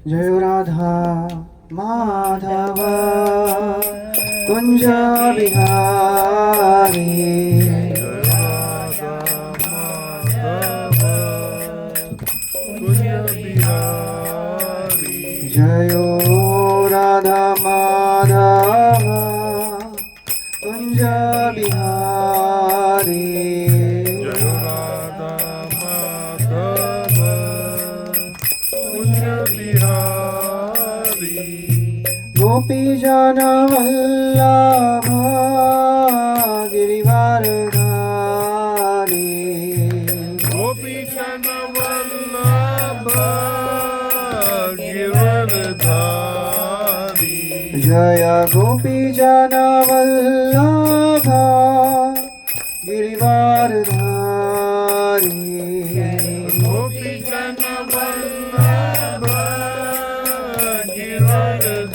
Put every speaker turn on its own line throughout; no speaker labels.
जय राधा माधव कुंज बिहारी जयो राधा माधव कुंज बिहारी गोपी जन वल्लभ गिरिवारधारी
गोपी जन वल्लभ गिरिवारधारी
जय गोपी जन वल्लभ गिरिवारधारी
गोपी जन वल्लभ गिरिवारधारी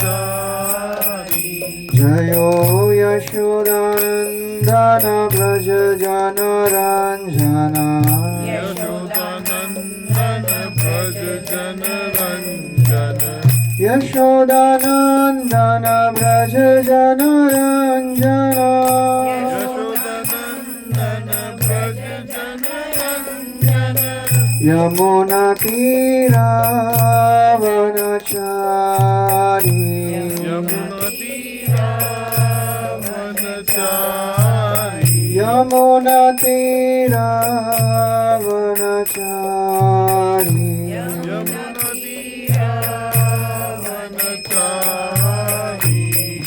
जयो यशोदानन्दन व्रज जनरञ्जन
यशोदानन्दन व्रज जनरञ्जन
यशोदानन्दन व्रज जनरञ्जन
यशोदानन्दन व्रज जनरञ्जन
यमुनातीरावनचारी यमुनातीरावनचारी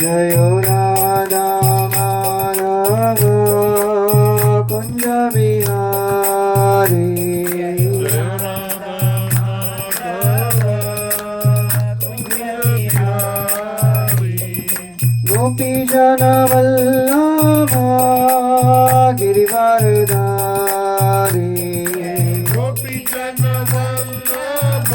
जयो राधा माधव कुंज बिहारी गोपी जन वल्लभ गिरिवारधारी
गोपी जन वल्लभ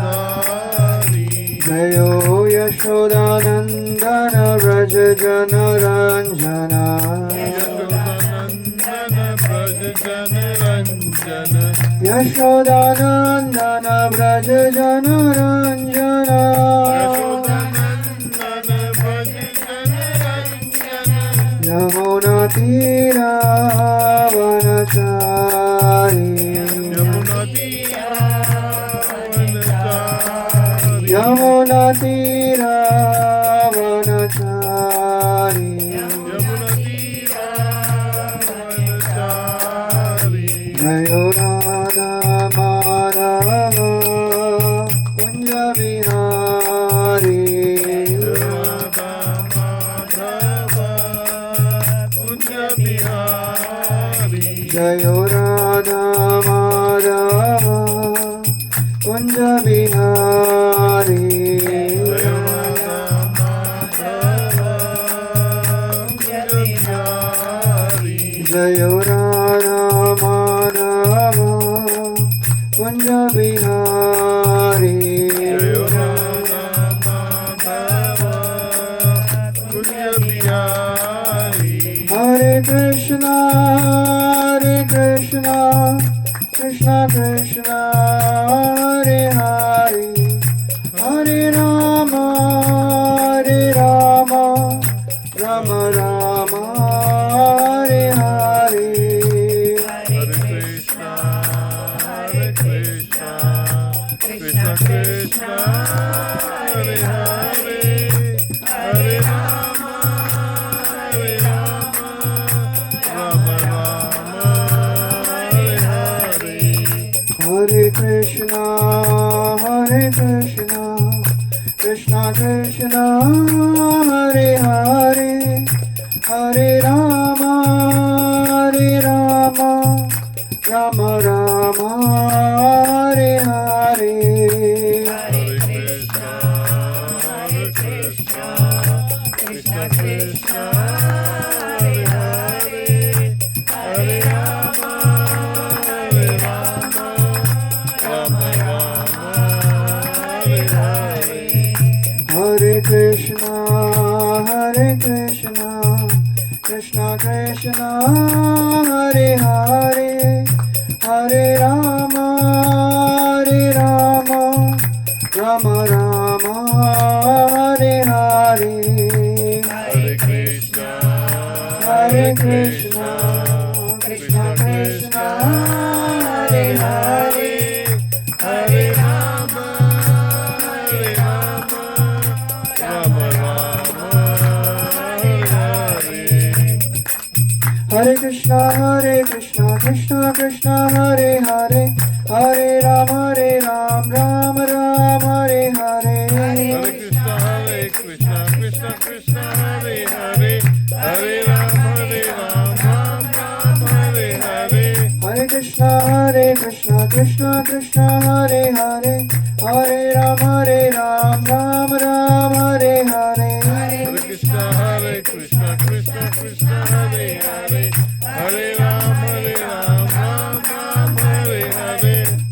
गिरिवारधारी
जयो यशोदानन्दन व्रज जनरञ्जन
यशोदानन्दन व्रज जनरञ्जन
यशोदानन्दन व्रज जनरञ्जन
यशोदानन्दन व्रज जनरञ्जन
यमुनातीरावनचारी यमुनातीरावनचारी जयो राधा माधव कुंज बिहारी जयो राधा माधव कुंज बिहारी जयो राधा माधव कुंज बिहारी हरे Krishna Krishna Krishna Hare Hare Hare Ram Ram Ram Hare Hare
Krishna Krishna Hare Hare Hare Rama Rama Rama Hare Hare
Hare Krishna Krishna Krishna Hare Hare Hare Rama Rama Rama Hare Hare
Hare Krishna Krishna Krishna Hare Hare Hare Rama
Krishna Hare Hare Hare Rama Rama Rama Hare Hare
Hare Krishna
Krishna Krishna Krishna Hare Hare
Hare Rama Rama Rama Hare Hare
Hare Krishna Krishna Krishna Hare Hare Hare Ram Ram Hare Hare
Hare Krishna Krishna Krishna Hare Hare Hare Ram Ram Hare Hare
Hare Krishna Krishna Krishna Hare Hare Hare Ram Ram Hare Hare
Hare Krishna Krishna Krishna Hare Hare Hare Ram Hare Hare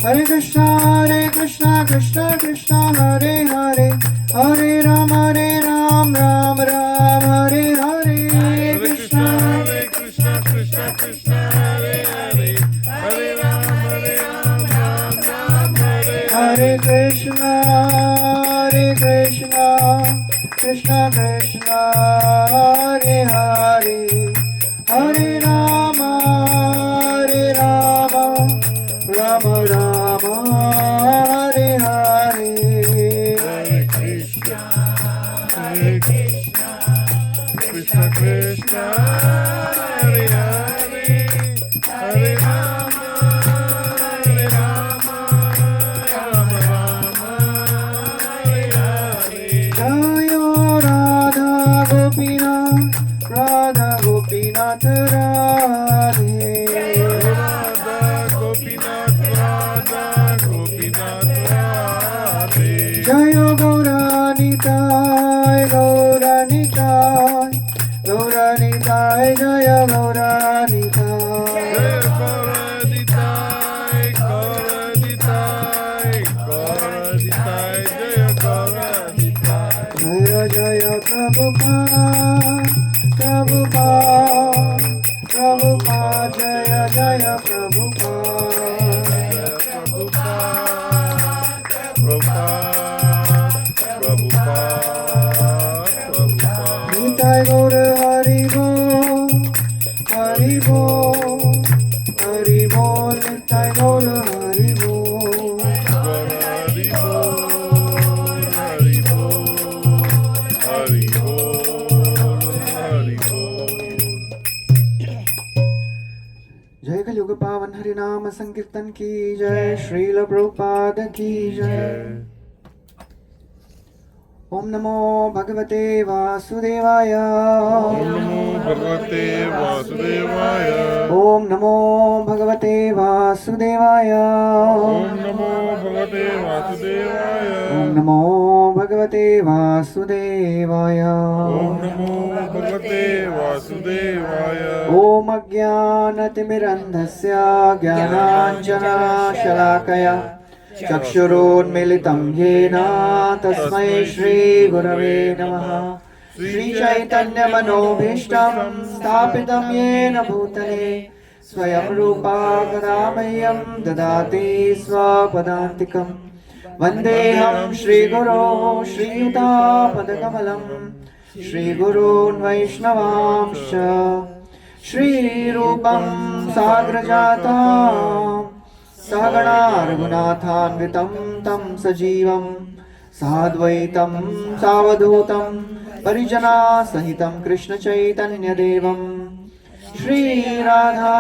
Hare Krishna Krishna Krishna Hare Hare Hare Ram Ram Hare Hare
Hare Krishna Krishna Krishna Hare Hare Hare Ram Hare
Hare Krishna Krishna Krishna Hare Hare Hare Rama Rama Hare Hare
Hare Krishna Krishna Krishna Hare Hare Hare Rama Rama Rama Hare Hare
Jayo Radha Gopinath Radhe
Radha Gopinath Radhe
Jayo Gauranitai Jaya Gauranitai
Jaya Gauranitai Jaya Gauranitai
Jaya Prabhupada Jaya
Prabhupada
Nitai Gaur Hari Bol Nitai Gaur Hari Bol जय कलयुग पावन हरि नाम संकीर्तन की जय श्रील प्रभुपाद की जय ओम नमो भगवते वासुदेवाय
Om Namo Bhagavate Vasudevaya
ओम नमो भगवते वासुदेवाय
Om Namo Bhagavate Vasudevaya
ओम नमो भगवते वासुदेवाय
Om Namo Bhagavate Vasudevaya
ओम अज्ञानतिमिरन्धस्य ज्ञानाञ्जनशलाकया चक्षुरोन्मिलितं येन तस्मै श्रीगुरवे नमः श्रीचैतन्यमनोभीष्टं स्थापितं येन भूतले स्वयं रूपा कदा मह्यं ददाति स्वपदान्तिकं वन्देऽहं श्रीगुरो श्रीयुतापदकमलं श्रीगुरून् वैष्णवांश्च श्रीरूपं साग्रजातां सहगणा रघुनाथान्वितं तं सजीवं साद्वैतं सावधूतं परिजनासहितं कृष्णचैतन्यदेवं श्रीराधा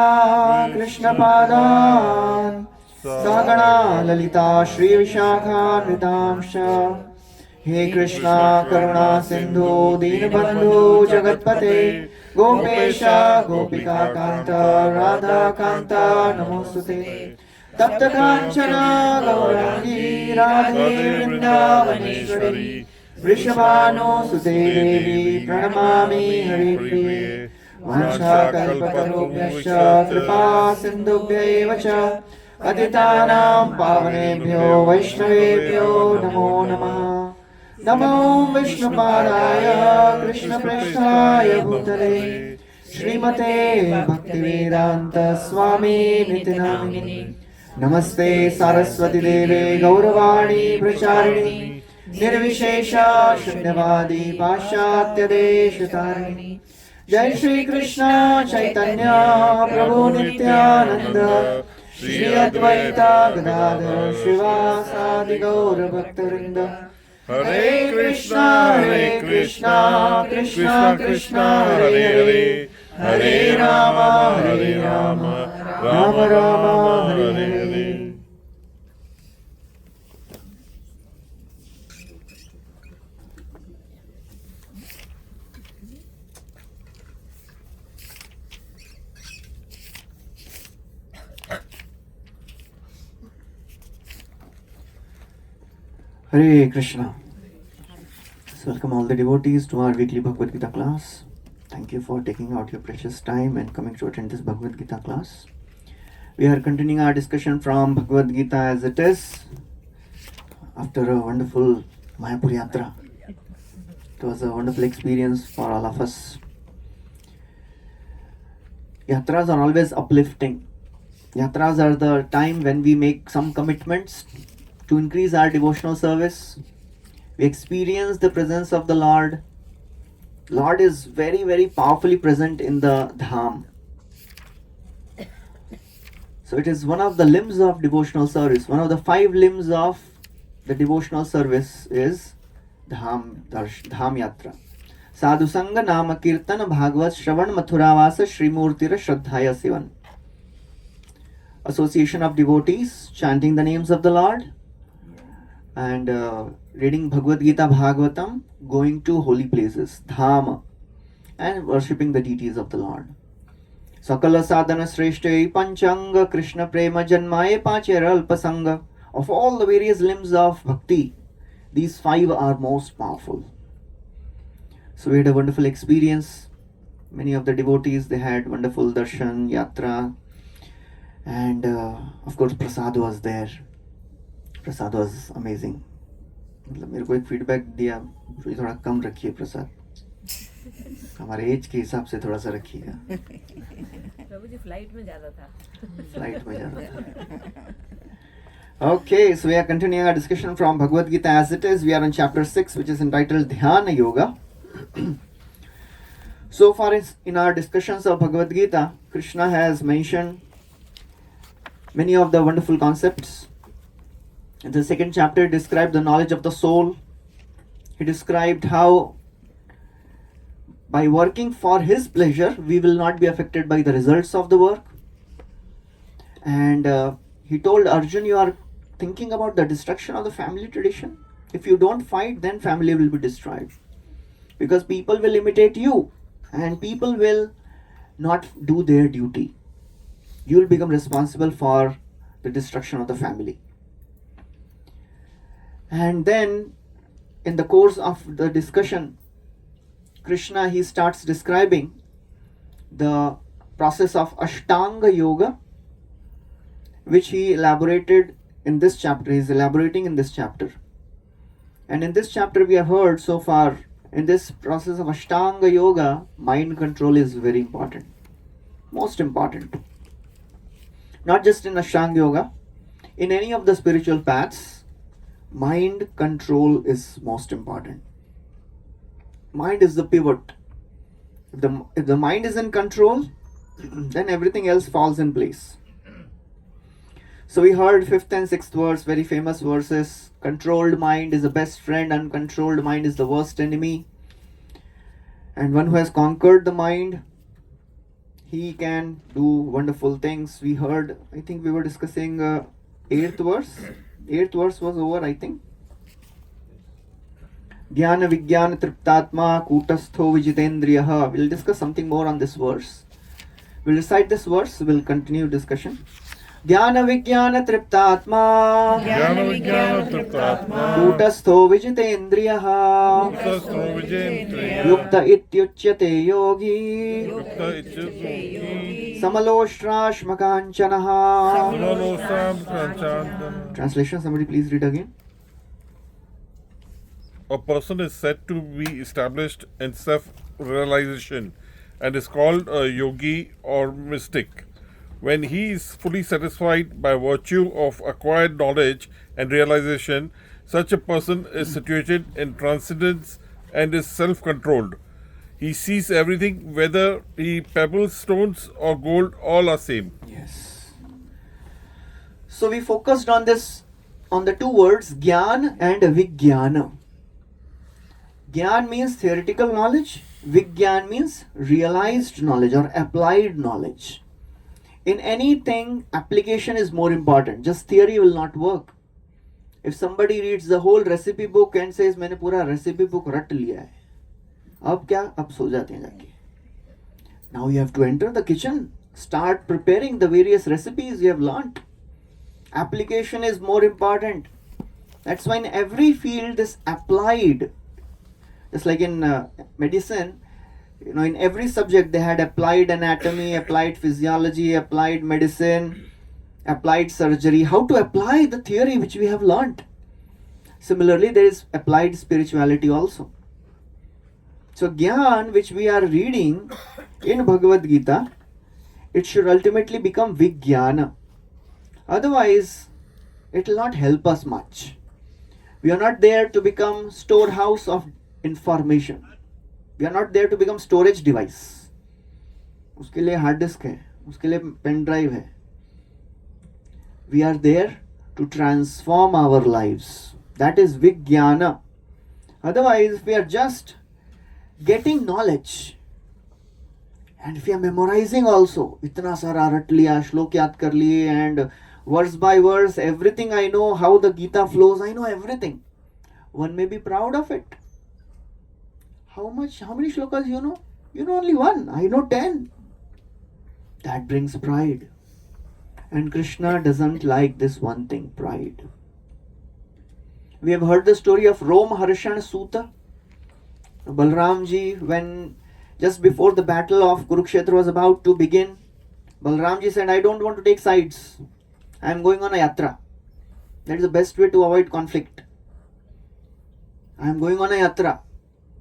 कृष्णपादान् सहगणा ललिता श्रीविशाखान्वितांश्च हे कृष्णा करुणा सिन्धु दीनबन्धु जगत्पते गोपेश गोपिकान्त राधाकान्त नमोऽस्तुते तप्त काञ्चन गौराङ्गी राधे वृन्दावनेश्वरी वृषभानुसुते देवी प्रणमामि हरिप्रिये वाञ्छाकल्पतरुभ्यश्च कृपा सिन्धुभ्यैव च पतितानां पावनेभ्यो वैष्णवेभ्यो नमो नमः नमो विष्णुपादाय कृष्णप्रेष्ठाय भूतले श्रीमते भक्तिवेदांत स्वामी निति नामिने। नमस्ते सरस्वती देवे गौरवाणी प्रचारिणी निर्विशेष शून्यवादी पाश्चात्य देशतारिणी। जय श्री कृष्ण चैतन्य प्रभु नित्यानंद श्री अद्वैत गदाधर श्रीवासादि गौर भक्तवृंद।
हरे कृष्णा कृष्णा कृष्णा हरे हरे, हरे Ram Ram Ram Hare Hare.
Hare Krishna. So welcome all the devotees to our weekly Bhagavad Gita class. Thank you for taking out your precious time and coming to attend this Bhagavad Gita class. We are continuing our discussion from Bhagavad Gita as it is after a wonderful Mayapur Yatra. It was a wonderful experience for all of us. Yatras are always uplifting. Yatras are the time when we make some commitments to increase our devotional service. We experience the presence of the Lord. Lord is very, very powerfully present in the Dham. So it is one of the limbs of devotional service. One of the 5 limbs of the devotional service is Dham Yatra. Sadhu Sangha Nama Kirtana Bhagavad Shravan Mathuravasa Srimurtira Shraddhaya Sivan. Association of devotees chanting the names of the Lord and reading Bhagavad Gita Bhagavatam, going to holy places, Dhama, and worshipping the deities of the Lord. Sakala sadhana shreshte panchanga Krishna prema janmaye pachera alpasanga. Of all the various limbs of bhakti, these 5 are most powerful. So we had a wonderful experience. Many of the devotees, they had wonderful darshan, yatra, and of course prasad was there. Prasad was amazing. मतलब मेरे को एक feedback दिया, थोड़ा कम रखिए प्रसाद, हमारे as के हिसाब से थोड़ा सा रखिएगा.
प्रभु जी फ्लाइट में ज्यादा था.
Okay, so we are continuing our discussion from Bhagavad Gita as it is. We are on chapter 6, which is entitled Dhyana Yoga. So far in our discussions of Bhagavad Gita, Krishna has mentioned many of the wonderful concepts. In the second chapter, he described the knowledge of the soul. He described how by working for his pleasure, we will not be affected by the results of the work. And he told Arjun, you are thinking about the destruction of the family tradition. If you don't fight, then family will be destroyed. Because people will imitate you and people will not do their duty. You will become responsible for the destruction of the family. And then in the course of the discussion, Krishna, he starts describing the process of Ashtanga Yoga, which he elaborated in this chapter. He is elaborating in this chapter. And in this chapter we have heard so far, in this process of Ashtanga Yoga, mind control is very important. Most important. Not just in Ashtanga Yoga, in any of the spiritual paths, mind control is most important. Mind is the pivot. If the mind is in control, then everything else falls in place. So we heard 5th and 6th verse, very famous verses. Controlled mind is the best friend, uncontrolled mind is the worst enemy. And one who has conquered the mind, he can do wonderful things. We heard, I think we were discussing 8th verse. 8th verse was over, I think. Jnana Vijnana Triptatma Kutastho Vijitendriyaha. We'll discuss something more on this verse. We'll recite this verse, we'll continue discussion. Jnana Vijnana Triptatma Kutastho Vijitendriyaha Yukta Ityuchyate Yogi Samaloshtrashmakanchanaha. Translation, somebody please read again.
A person is said to be established in self-realization and is called a yogi or mystic. When he is fully satisfied by virtue of acquired knowledge and realization, such a person is situated in transcendence and is self controlled. He sees everything, whether he pebbles, stones, or gold, all are same.
Yes. So we focused on this, on the two words Gyan and Vijnana. Gyan means theoretical knowledge, Vijnan means realized knowledge or applied knowledge. In anything, application is more important. Just theory will not work. If somebody reads the whole recipe book and says मैंने पूरा recipe book रट लिया है, अब क्या? अब सो जाते हैं जाके. Now you have to enter the kitchen, start preparing the various recipes you have learnt. Application is more important. That's why in every field is applied. Just like in medicine, in every subject they had applied anatomy, applied physiology, applied medicine, applied surgery. How to apply the theory which we have learnt. Similarly, there is applied spirituality also. So Gyan, which we are reading in Bhagavad Gita, it should ultimately become Vijnana. Otherwise, it will not help us much. We are not there to become storehouse of information. We are not there to become storage device. उसके लिए hard disk है, उसके लिए pen drive है. We are there to transform our lives. That is Vijnana. Otherwise, if we are just getting knowledge, and if we are memorizing also, इतना सारा रट लिया, श्लोक याद कर लिए, and verse by verse, everything I know, how the Gita flows, I know everything. One may be proud of it. How many shlokas you know? You know only one. I know 10. That brings pride. And Krishna doesn't like this one thing, pride. We have heard the story of Romharshan Suta. Balramji, when just before the battle of Kurukshetra was about to begin, Balramji said, I don't want to take sides. I am going on a yatra. That is the best way to avoid conflict. I am going on a yatra.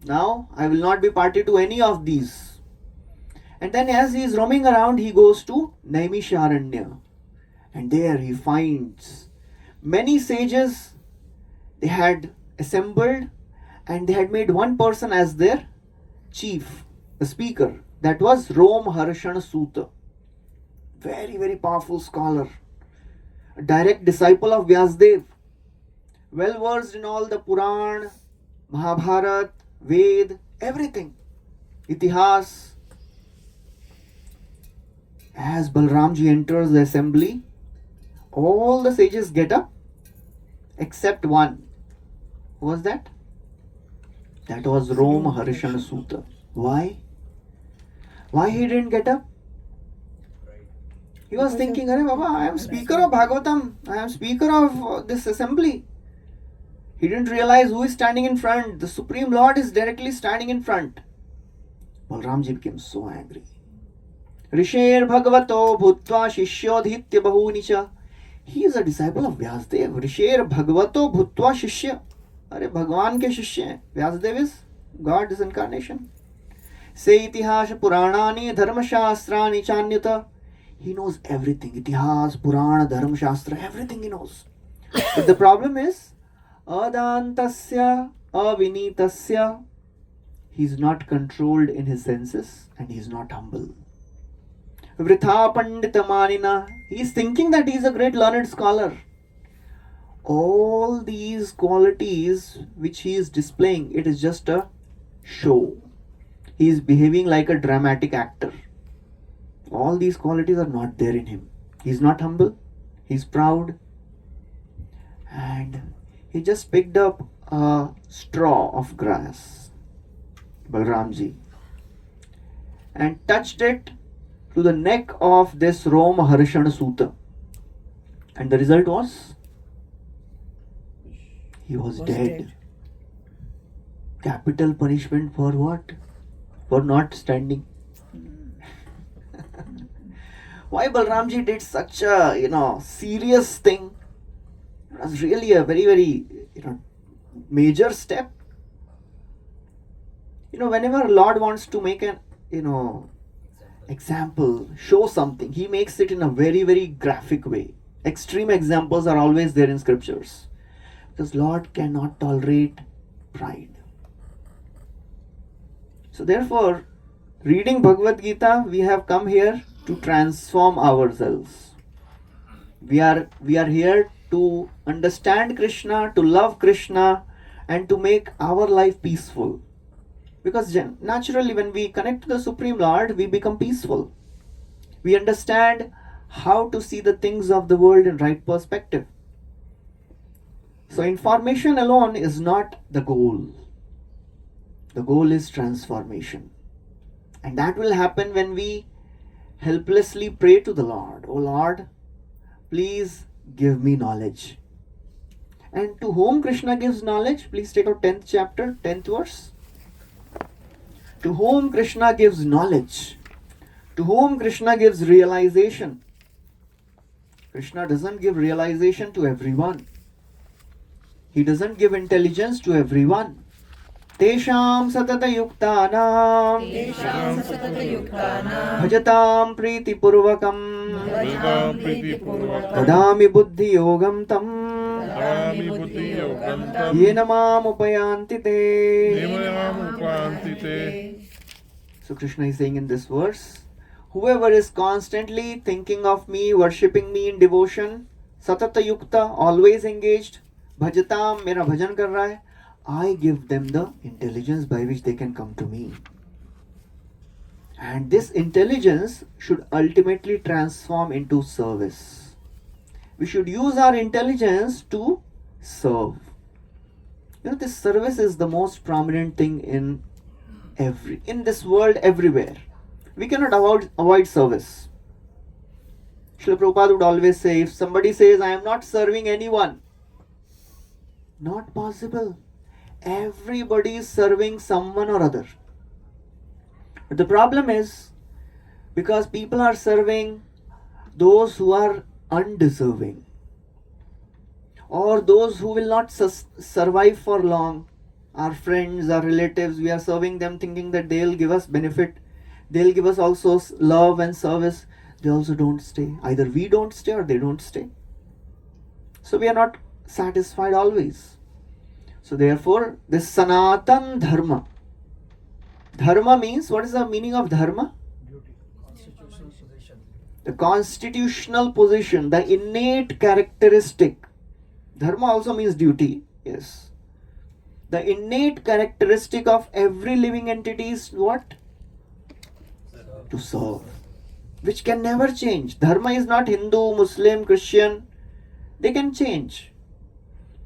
Now, I will not be party to any of these. And then as he is roaming around, he goes to Naimisharanya. And there he finds many sages. They had assembled and they had made one person as their chief, the speaker. That was Romharshan Suta. Very, very powerful scholar. A direct disciple of Vyasdev. Well versed in all the Puran, Mahabharat, Ved, everything. Itihas. As Balramji enters the assembly, all the sages get up except one. Who was that? That was Romharshan Suta. Why? Why he didn't get up? He was thinking, Arey Baba, I am speaker of Bhagavatam. I am speaker of this assembly. He didn't realize who is standing in front. The Supreme Lord is directly standing in front. Balramji became so angry. Risher Bhagavato Bhutva Shishyodhitya Bahunicha. He is a disciple of Vyasdev. Risher Bhagavato Bhutva Shishya. Arey Bhagwan ke shishya hai. Vyasdev is God's incarnation. Se itihas Puranani Dharma Shastrani Chanyuta. He knows everything. Itihas, Purana, Dharma Shastra, everything he knows. But the problem is, Adantasya, Avinitasya, he is not controlled in his senses and he is not humble. Vritha Panditamanina, he is thinking that he is a great learned scholar. All these qualities which he is displaying, it is just a show. He is behaving like a dramatic actor. All these qualities are not there in him. He is not humble, he is proud, and he just picked up a straw of grass, Balramji, and touched it to the neck of this Romharshan Suta. And the result was, he was dead. Capital punishment for what? For not standing. Why Balramji did such a, serious thing? It was really a very, very, major step. Whenever Lord wants to make an example, show something. He makes it in a very, very graphic way. Extreme examples are always there in scriptures. Because Lord cannot tolerate pride. So therefore, reading Bhagavad Gita, we have come here to transform ourselves. We are here to understand Krishna, to love Krishna, and to make our life peaceful. Because naturally, when we connect to the Supreme Lord, we become peaceful. We understand how to see the things of the world in right perspective. So information alone is not the goal. The goal is transformation. And that will happen when we helplessly pray to the Lord. Oh Lord, please give me knowledge. And to whom Krishna gives knowledge? Please take out 10th chapter, 10th verse. To whom Krishna gives knowledge. To whom Krishna gives realization. Krishna doesn't give realization to everyone. He doesn't give intelligence to everyone. Tesham satata yuktanam bhajatam priti purvakam tadami buddhi yogam tam yena mam upayanti te. So Krishna is saying in this verse, whoever is constantly thinking of me, worshipping me in devotion, satata yukta, always engaged, bhajatam, mera bhajan kar raha hai, I give them the intelligence by which they can come to me. And this intelligence should ultimately transform into service. We should use our intelligence to serve. This service is the most prominent thing in this world, everywhere. We cannot avoid service. Srila Prabhupada would always say, if somebody says, I am not serving anyone, not possible. Everybody is serving someone or other. But the problem is, because people are serving those who are undeserving, or those who will not survive for long, our friends, our relatives, we are serving them thinking that they'll give us benefit, they'll give us also love and service. They also don't stay. Either we don't stay or they don't stay. So we are not satisfied always. So therefore, this Sanatan Dharma. Dharma means, what is the meaning of Dharma?
Duty. Constitutional position.
The constitutional position, the innate characteristic. Dharma also means duty, yes. The innate characteristic of every living entity is what? To serve. Which can never change. Dharma is not Hindu, Muslim, Christian. They can change.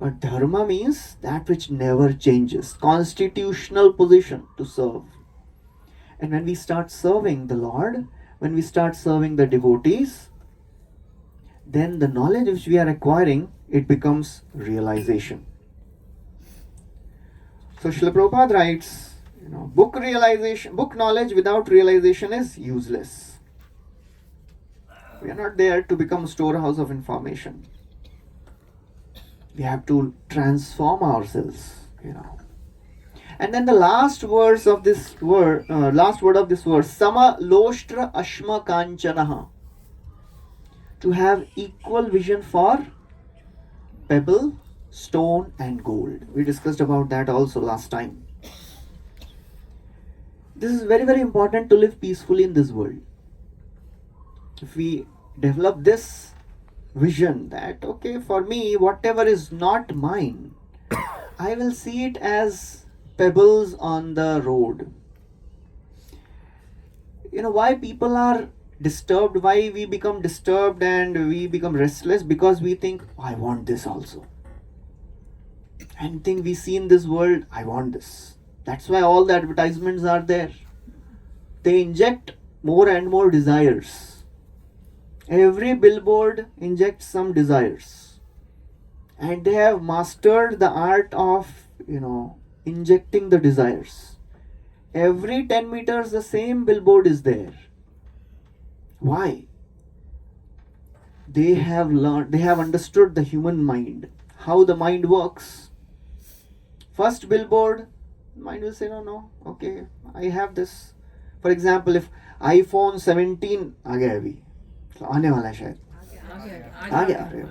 But dharma means that which never changes. Constitutional position to serve. And when we start serving the Lord, when we start serving the devotees, then the knowledge which we are acquiring, it becomes realization. So Srila Prabhupada writes, book knowledge without realization is useless. We are not there to become a storehouse of information. We have to transform ourselves, And then the last word of this verse, sama loshtra ashma kanchanaha. To have equal vision for pebble, stone and gold. We discussed about that also last time. This is very, very important to live peacefully in this world. If we develop this vision that, okay, for me, whatever is not mine, I will see it as pebbles on the road. Why people are disturbed, why we become disturbed and we become restless? Because we think, I want this also. Anything we see in this world, I want this. That's why all the advertisements are there. They inject more and more desires. Every billboard injects some desires. And they have mastered the art of, injecting the desires. Every 10 meters, the same billboard is there. Why? They have understood the human mind, how the mind works. First billboard, mind will say, no, okay, I have this. For example, if iPhone 17 आ गया अभी, तो आने वाला है शायद, आ गया, अरे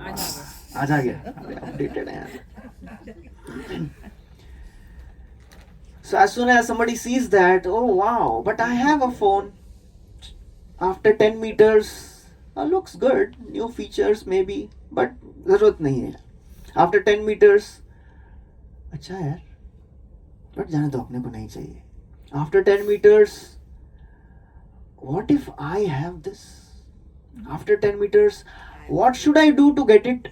आज आ गया, अरे अपडेटेड है यार. So as soon as somebody sees that, oh wow, but I have a phone. After 10 meters, looks good, new features maybe, but जरूरत नहीं है. After 10 meters, अच्छा यार, but जाने दो, अपने को नहीं चाहिए. After 10 meters, what if I have this? After 10 meters, what should I do to get it?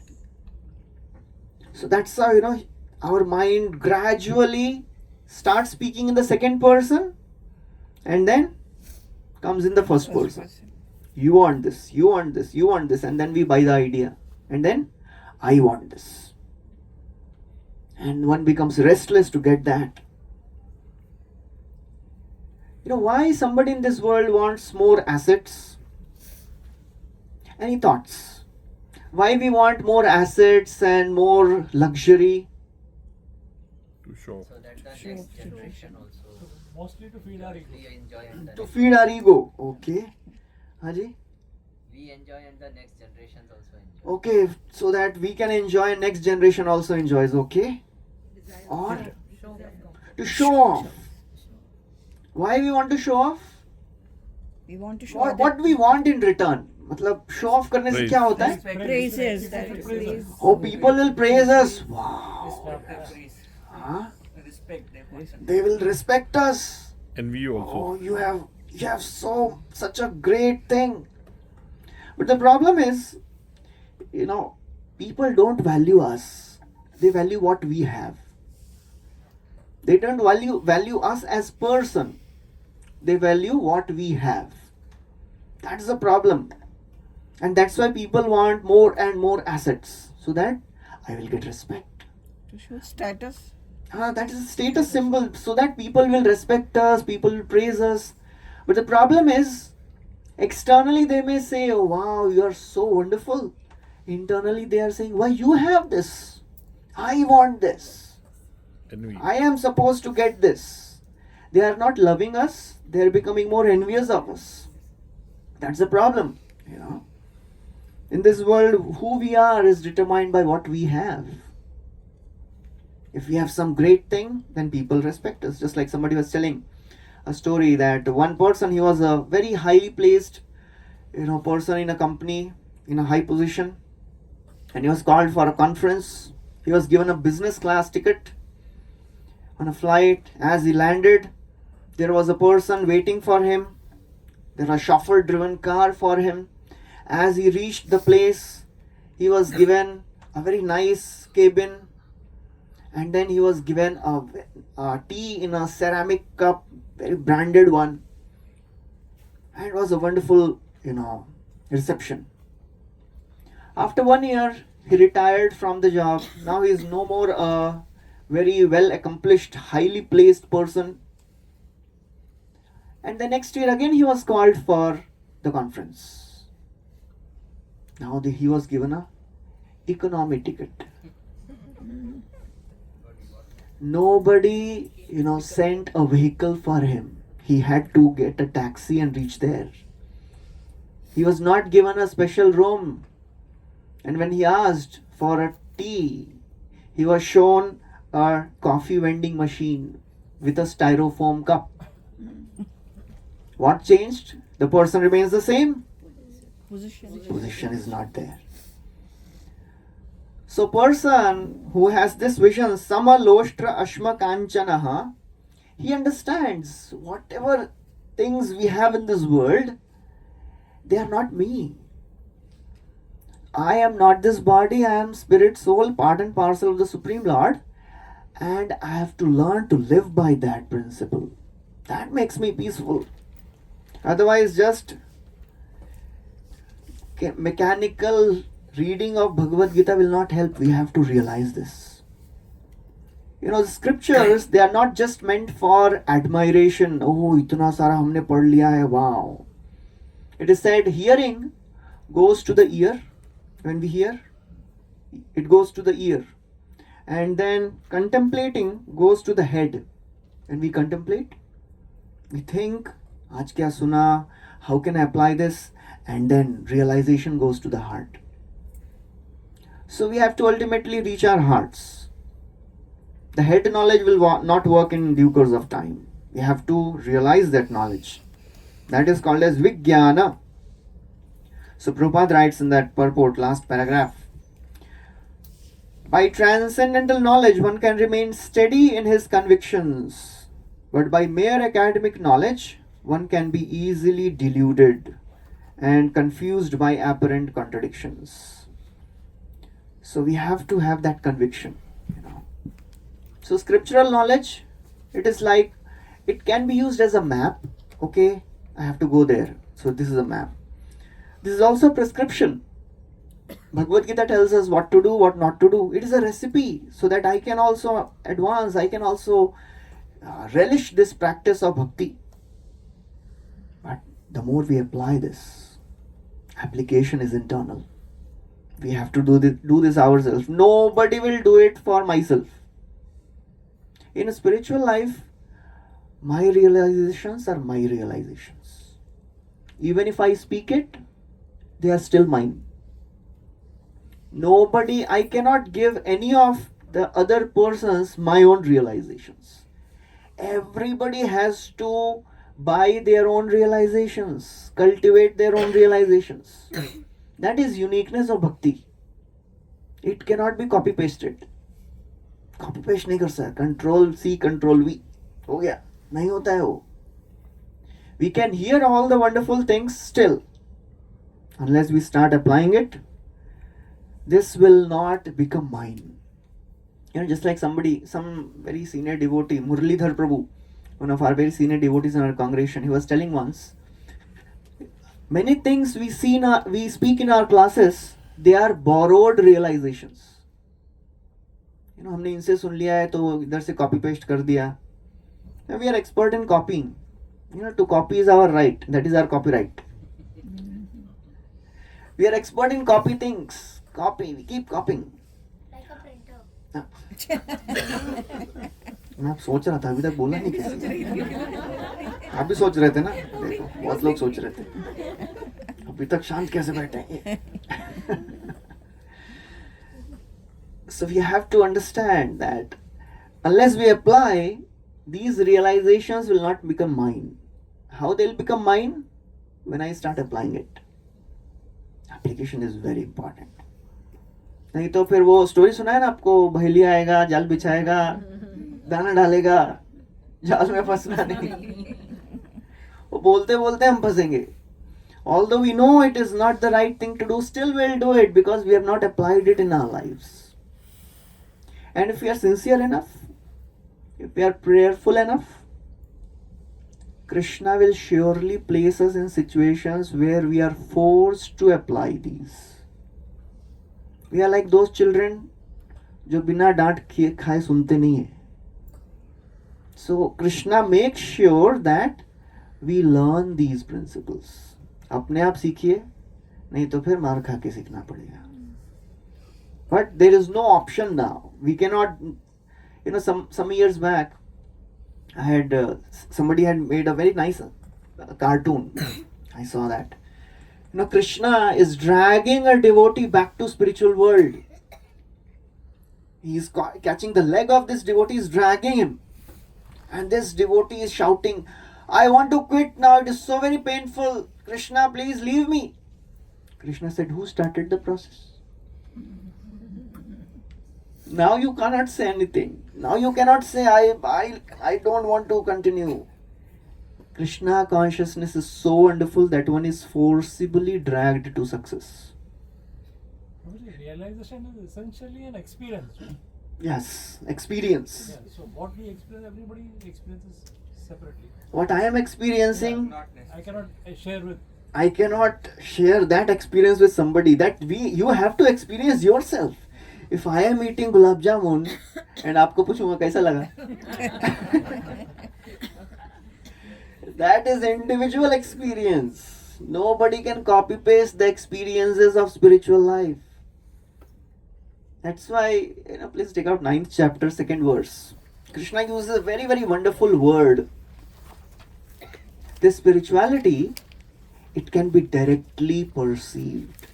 So that's how, our mind gradually starts speaking in the second person and then comes in the first person. You want this, you want this, you want this, and then we buy the idea. And then I want this. And one becomes restless to get that. Why somebody in this world wants more assets? Any thoughts? Why we want more assets and more luxury?
To show.
So that the next generation also
Mostly to feed our ego.
we enjoy and the
To
next,
feed our ego. Okay. Haji?
we enjoy and the next generations also enjoy.
Okay, so that we can enjoy and next generation also enjoys. Okay. Or to show off. Why we want to show off?
We want to show
What we want in return? मतलब show off करने से
Praise.
क्या होता है?
praises. That is praise.
Oh, people will praise us. Wow. Huh?
Respect their person.
They will respect us.
And we also.
Oh, you have such a great thing. But the problem is, people don't value us. They value what we have. They don't value us as person. They value what we have. That's the problem. And that's why people want more and more assets. So that I will get respect.
To show status.
That is a status symbol. So that people will respect us, people will praise us. But the problem is, externally they may say, oh wow, you are so wonderful. Internally they are saying, why you have this? I want this.
Envy.
I am supposed to get this. They are not loving us. They are becoming more envious of us. That's the problem. In this world, who we are is determined by what we have. If we have some great thing, then people respect us. Just like somebody was telling a story that one person, he was a very highly placed, person in a company, in a high position, and he was called for a conference. He was given a business class ticket on a flight. As he landed, there was a person waiting for him. There was a chauffeur-driven car for him. As he reached the place, he was given a very nice cabin, and then he was given a tea in a ceramic cup, very branded one. And it was a wonderful, reception. After 1 year, he retired from the job. Now he is no more a very well accomplished, highly placed person. And the next year again he was called for the conference. Now he was given a economy ticket. Nobody, sent a vehicle for him. He had to get a taxi and reach there. He was not given a special room. And when he asked for a tea, he was shown a coffee vending machine with a styrofoam cup. What changed? The person remains the same. Position is not there. So person who has this vision, sama loshtra ashma kanchanaha, he understands whatever things we have in this world, they are not me. I am not this body, I am spirit, soul, part and parcel of the Supreme Lord, and I have to learn to live by that principle. That makes me peaceful. Otherwise, just mechanical reading of Bhagavad Gita will not help. We have to realize this. The scriptures, they are not just meant for admiration. Oh, itna sara humne pad liya hai, wow. It is said, hearing goes to the ear. When we hear, it goes to the ear. And then contemplating goes to the head. When we contemplate, we think, आज क्या सुना, how can I apply this, and then realization goes to the heart. So we have to ultimately reach our hearts. The head knowledge will not work in due course of time. We have to realize that knowledge. That is called as Vijnana. So Prabhupada writes in that purport, last paragraph, by transcendental knowledge one can remain steady in his convictions, but by mere academic knowledge one can be easily deluded and confused by apparent contradictions. So we have to have that conviction, you know. So scriptural knowledge, it is like, it can be used as a map. Okay, I have to go there, so this is a map. This is also prescription. Bhagavad Gita tells us what to do, what not to do. It is a recipe so that I can also advance, I can also relish this practice of bhakti. But the more we apply this, application is internal. We have to do this ourselves. Nobody will do it for myself. In a spiritual life, my realizations are my realizations. Even if I speak it, they are still mine. Nobody, I cannot give any of the other persons my own realizations. Everybody has to buy their own realizations, cultivate their own realizations. That is uniqueness of bhakti. It cannot be copy pasted. Copy paste नहीं कर सकता. Control C, Control V. हो गया. नहीं होता है वो. We can hear all the wonderful things still. Unless we start applying it, this will not become mine. You know, just like some very senior devotee, Muralidhar Prabhu, one of our very senior devotees in our congregation, he was telling once, many things we speak in our classes, they are borrowed realizations. You know, हमने इनसे सुन लिया है तो इधर से copy paste कर दिया. We are expert in copying. You know, to copy is our right. That is our copyright. We are expert in copy things. Copy. We keep copying.
Like a printer.
मैं सोच रहा था, अभी तक बोला नहीं किसी ने. आप भी सोच रहे थे ना? देखो, बहुत लोग सोच रहे थे. अभी तक शांत कैसे बैठे हैं? So we have to understand that unless we apply, these realizations will not become mine. How they'll become mine? When I start applying it. Application is very important. नहीं तो फिर वो स्टोरी सुना है ना आपको, बहेलिया आएगा, जाल बिछाएगा, दाना डालेगा, जाल में फंसना नहीं. वो बोलते बोलते हम फंसेंगे. Although we know it is not the right thing to do, still we'll do it because we have not applied it in our lives. And if we are sincere enough, if we are prayerful enough, Krishna will surely place us in situations where we are forced to apply these. We are like those children जो बिना डांट खाए सुनते नहीं है. So Krishna makes sure that we learn these principles. अपने आप सीखिए, नहीं तो फिर मार खा के सीखना पड़ेगा. But there is no option now. We cannot, you know, some years back, I had somebody had made a very nice cartoon. I saw that. You know, Krishna is dragging a devotee back to spiritual world. He is catching the leg of this devotee, is dragging him, and this devotee is shouting, "I want to quit now. It is so very painful. Krishna, please leave me." Krishna said, "Who started the process?" Now you cannot say anything. Now you cannot say, I don't want to continue. Krishna consciousness is so wonderful that one is forcibly dragged to success.
Realization is essentially an experience. Right?
Yes, experience.
Yeah, so what we experience, everybody experiences separately.
What I am experiencing,
I cannot share with.
I cannot share that experience with somebody. You have to experience yourself. If I am eating gulab jamun and आपको पूछूंगा कैसा लगा, that is individual experience. Nobody can copy paste the experiences of spiritual life. That's why, you know, please take out 9th chapter, 2nd verse. Krishna uses a very, very wonderful word. this spirituality, it can be directly perceived.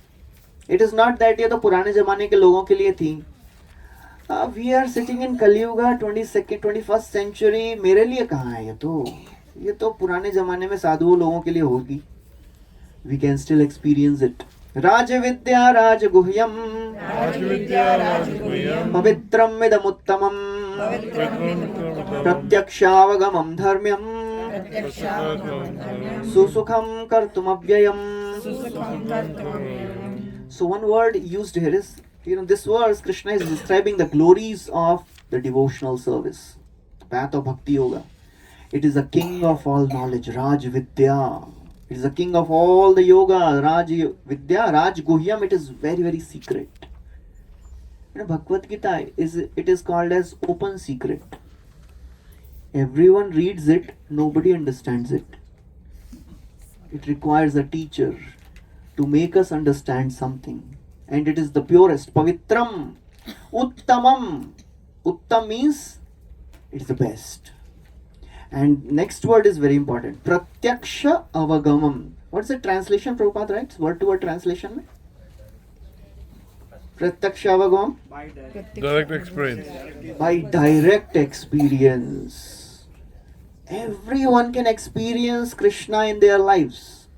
It is not that ये तो पुराने जमाने के लोगों के लिए थी. We are sitting in Kaliyuga 22nd 21st century. मेरे लिए कहाँ है ये तो पुराने जमाने में साधुओं लोगों के लिए होगी. We can still experience it. राजविद्या राजगुह्यम Pavitram इदमुत्तमम प्रत्यक्षावगमं धर्म्यम सुसुखम कर्तुमव्ययम. So one word used here is, this verse, Krishna is describing the glories of the devotional service, the path of Bhakti Yoga. It is the king of all knowledge, Raj Vidya. It is the king of all the yoga, Raj Vidya, Raj Guhyam. It is very, very secret. Bhagavad Gita it is called as open secret. Everyone reads it, nobody understands it. It requires a teacher to make us understand something. And it is the purest. Pavitram, Uttamam. Uttam means it is the best. And next word is very important. Pratyaksha avagamam. What's the translation Prabhupada writes? Word to word translation में? Pratyaksha avagamam?
Direct experience.
By direct experience. Everyone can experience Krishna in their lives.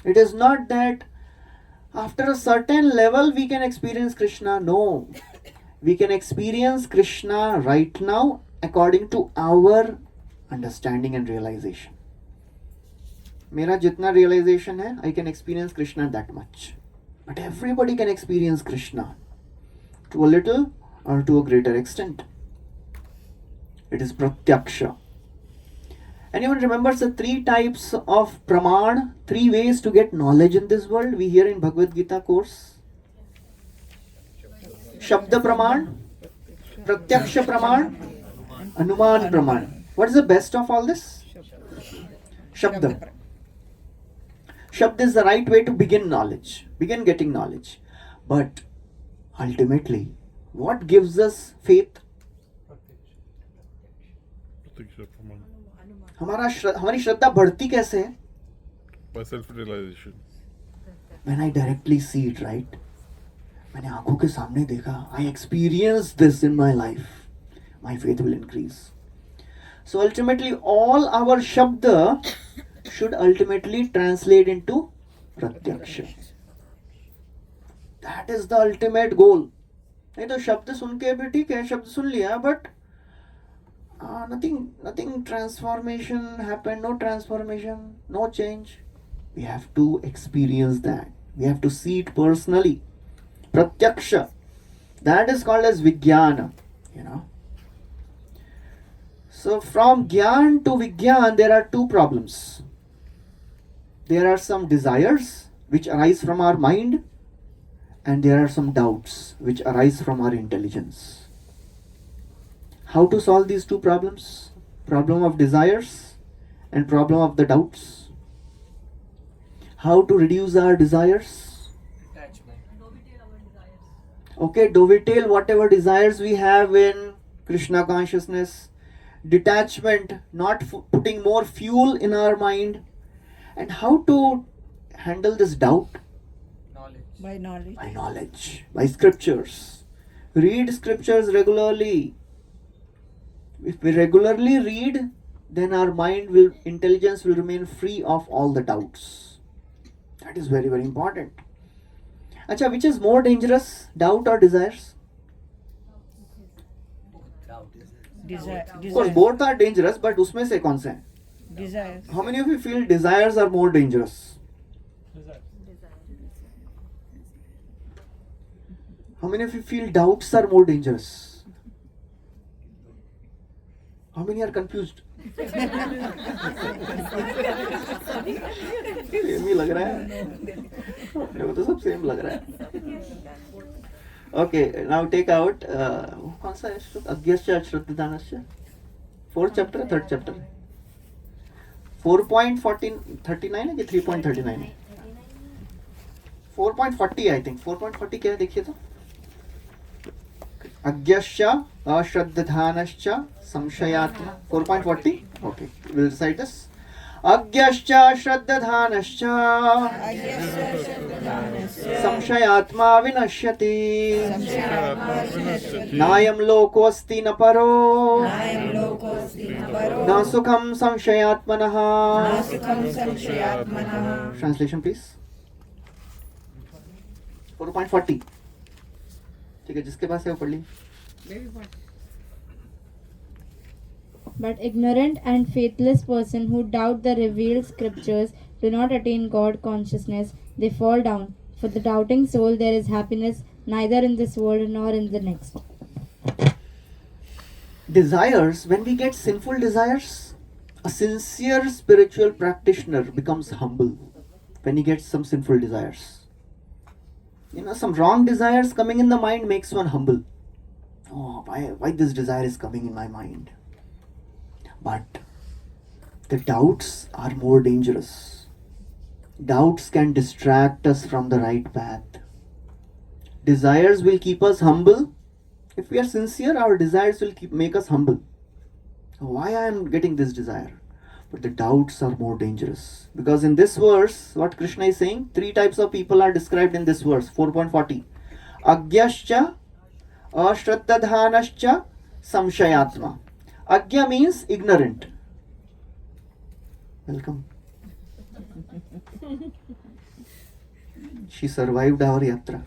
It is not that after a certain level we can experience Krishna. No. We can experience Krishna right now according to our understanding and realization. मेरा जितना realization है, I can experience Krishna that much. But everybody can experience Krishna to a little or to a greater extent. It is pratyaksha. Anyone remembers the 3 types of praman, 3 ways to get knowledge in this world we hear in Bhagavad Gita course? Shabda praman, pratyaksha praman, anuman praman. What is the best of all this? Shabda. Shabda is the right way to begin knowledge, begin getting knowledge. But ultimately, what gives us faith? हमारी श्रद्धा बढ़ती कैसे है?
By self-realization.
When I directly see it, right? मैंने आंखों के सामने देखा, I experienced this in my life. My faith will increase. So ultimately, all our shabda should ultimately translate into pratyaksha. That is the ultimate goal. नहीं तो शब्द सुन के भी ठीक है, शब्द सुन लिया, but nothing transformation happened, no transformation, no change. We have to experience that. We have to see it personally. Pratyaksha. That is called as Vijnana. So from Gyan to Vigyan, there are 2 problems. There are some desires which arise from our mind, and there are some doubts which arise from our intelligence. How to solve these 2 problems? Problem of desires and problem of the doubts. How to reduce our desires? Okay, dovetail whatever desires we have in Krishna consciousness. Detachment, not putting more fuel in our mind. And how to handle this doubt?
By knowledge.
By knowledge, by scriptures. Read scriptures regularly. If we regularly read, then our intelligence will remain free of all the doubts. That is very, very important. Acha, which is more dangerous, doubt or desires? Of course, both are dangerous, but उसमें से कौन सा है?
Desires.
How many of you feel desires are more dangerous? How many of you feel doubts are more dangerous? How many are confused? Same ही लग रहा है. मेरे को तो सब सेम लग रहा है. Okay, now take out कौन सा है? अज्ञस्य श्रद्धानस्य. 4th chapter, 3rd chapter. 4.39 है कि 3.39 है? 4.40 I think. 4.40 क्या है देखिए तो. अज्ञस्य अश्रद्धानश्च संशयात्म. 4.40. Okay, we'll recite this. अज्ञश्च श्रद्धानश्च संशयात्मा विनश्यति नायं लोकोऽस्ति न परो न सुखं संशयात्मनः. Translation please. 4.40. ठीक है, जिसके पास है वो पढ़ ली.
But ignorant and faithless person who doubt the revealed scriptures do not attain God consciousness. They fall down. For the doubting soul there is happiness neither in this world nor in the next.
Desires, when we get sinful desires, a sincere spiritual practitioner becomes humble when he gets some sinful desires. Some wrong desires coming in the mind makes one humble. Oh, why this desire is coming in my mind? But the doubts are more dangerous. Doubts can distract us from the right path. Desires will keep us humble. If we are sincere, our desires will make us humble. Why I am getting this desire? But the doubts are more dangerous. Because in this verse, what Krishna is saying, 3 types of people are described in this verse, 4.40. Agyascha, ashraddadhanascha, samshayatma. Agya means ignorant. Welcome. She survived our yatra.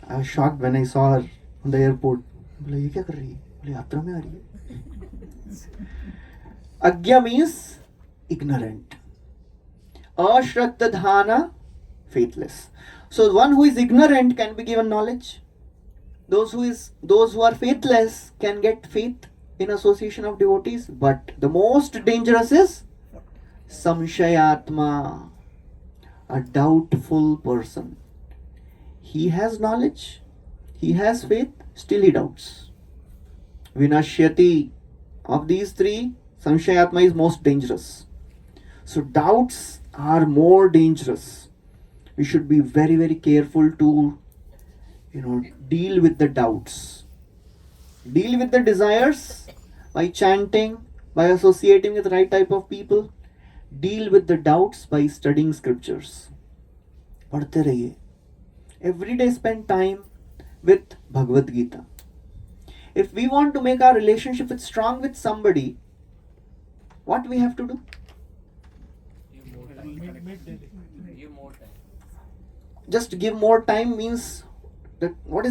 I was shocked when I saw her on the airport. बोला ये क्या कर रही है? बोले यात्रा में आ रही है. Agya means ignorant. Ashraddadhana, faithless. So one who is ignorant can be given knowledge. Those who are faithless can get faith in association of devotees. But the most dangerous is samshayatma, a doubtful person. He has knowledge, he has faith, still he doubts. Vinashyati. Of these 3, samshayatma is most dangerous. So doubts are more dangerous. We should be very, very careful to deal with the doubts. Deal with the desires by chanting, by associating with the right type of people. Deal with the doubts by studying scriptures. पढ़ते रहिए. Every day spend time with Bhagavad Gita. If we want to make our relationship strong with somebody, what we have to do?
Give more time.
Just give more time means that what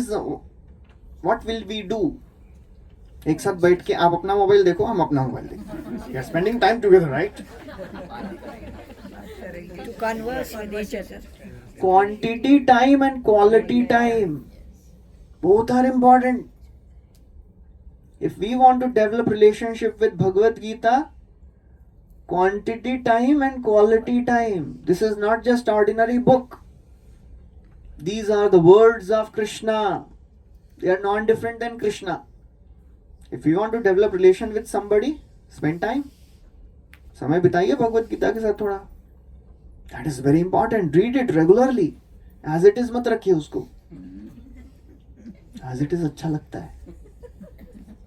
will we do? एक साथ बैठ के आप अपना mobile देखो, हम अपना mobile देखो. We are spending time together, right?
To converse with each other.
Quantity time and quality time, both are important. If we want to develop relationship with Bhagavad Gita, quantity time and quality time. This is not just ordinary book. These are the words of Krishna. They are non-different than Krishna. If you want to develop relation with somebody, spend time. समय बिताइए भगवत गीता के साथ थोड़ा. That is very important. Read it regularly. As it is मत रखिए उसको. As it is अच्छा लगता है.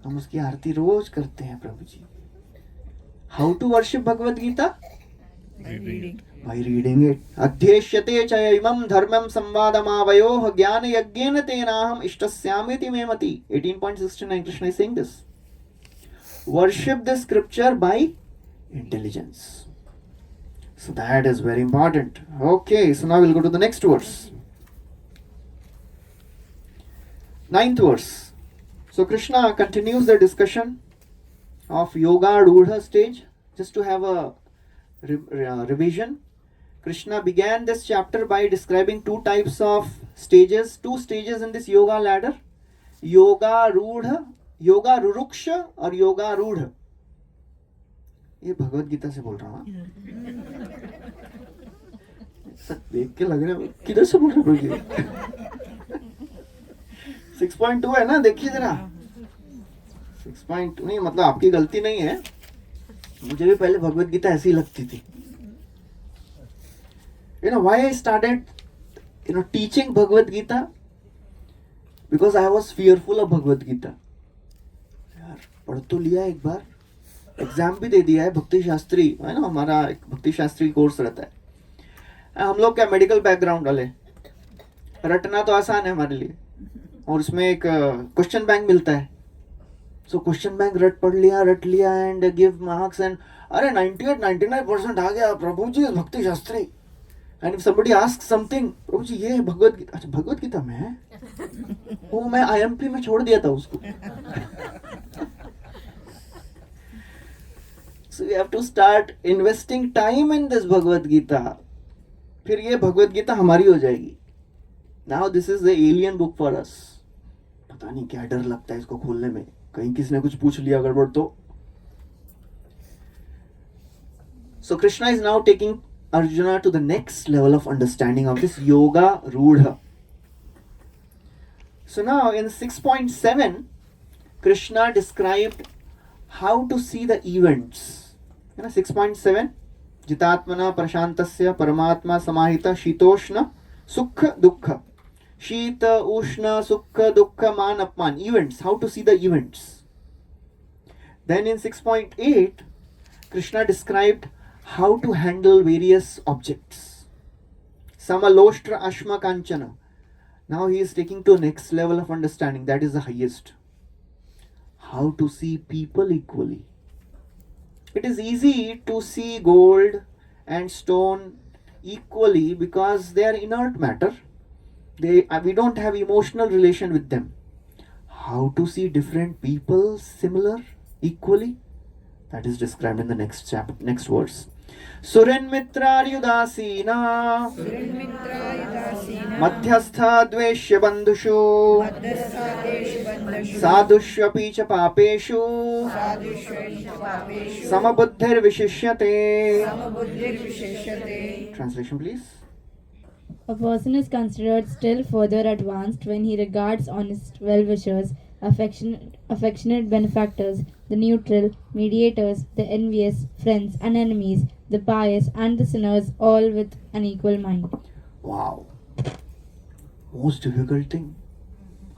हम उसकी आरती रोज करते हैं प्रभु जी. How to worship Bhagavad Gita? By reading it. अध्येष्यते च इमं धर्मं संवादमावयोः ज्ञान यज्ञेन तेनाहम् इष्टस्यामीति मे मति. 18.69 Krishna is saying this. Worship the scripture by intelligence. So that is very important. Okay, so now we'll go to the next verse. 9th verse. So Krishna continues the discussion of Yoga Rudha stage. Just to have a revision, Krishna began this chapter by describing 2 types of stages, 2 stages in this yoga ladder. Yoga Rudha, Yoga Ruruksha or Yoga Rudha. ये भगवत गीता से बोल रहा हूँ. सब देख के लग रहा है किधर से बोल रहे हो. 6.2 है ना, देखिए जरा. 6.2 नहीं, मतलब आपकी गलती नहीं है. मुझे भी पहले भगवत गीता ऐसी लगती थी. Why I started teaching Bhagavad Gita? Because I was fearful of Bhagavad Gita. यार पढ़ तो लिया एक बार, एग्जाम भी दे दिया है, भक्ति शास्त्री है ना, हमारा एक भक्ति शास्त्री कोर्स रहता है। हम लोग क्या मेडिकल बैकग्राउंड वाले, रटना तो आसान है हमारे लिए, और उसमें एक क्वेश्चन बैंक मिलता है। सो क्वेश्चन बैंक रट लिया एंड गिव मार्क्स एंड अरे 98-99% आ गया, Prabhu ji Bhakti Shastri. And if somebody ask something, Prabhu ji ये भगवत गीता, अच्छा भगवत गीता में वो मैं IMP में छोड़ दिया था उसको। So we have to start investing time in this Bhagavad Gita, फिर ये भगवत गीता हमारी हो जाएगी। Now this is the alien book for us. पता नहीं क्या डर लगता है इसको खोलने में, कहीं किसी ने कुछ पूछ लिया गड़बड़ तो। So Krishna is now taking Arjuna to the next level of understanding of this yoga rudha. So now in 6.7, Krishna described how to see the events. 6.7, Jitatmana Prashantasya Paramatma Samahita Shitoshna Sukha Dukkha. Shita, Ushna, Sukha, Dukkha, Man, Apman. Events, how to see the events. Then in 6.8, Krishna described how to handle various objects. Samalostra Ashma Kanchana. Now he is taking to next level of understanding, that is the highest. How to see people equally. It is easy to see gold and stone equally because they are inert matter. We don't have emotional relation with them. How to see different people similar, equally? That is described in the next chapter, next verse. Surin mitraryudasina madhyastha dveshya bandhushu sadhushvapi cha papeshu samabuddhir vishishyate. Translation please.
A person is considered still further advanced when he regards honest well-wishers, affectionate benefactors, the neutral, mediators, the envious, friends and enemies, the pious and the sinners, all with an equal mind.
Wow. Most difficult thing.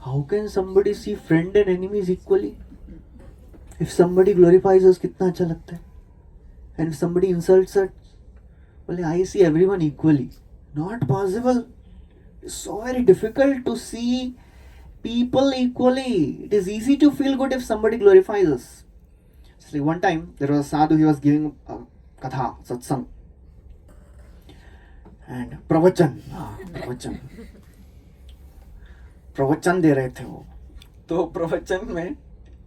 How can somebody see friend and enemies equally? If somebody glorifies us, कितना अच्छा लगता है. And if somebody insults us, well, I see everyone equally. Not possible. It's so very difficult to see people equally. It is easy to feel good if somebody glorifies us. So one time there was a sadhu, he was giving a katha, satsang, and प्रवचन दे रहे थे वो. तो प्रवचन में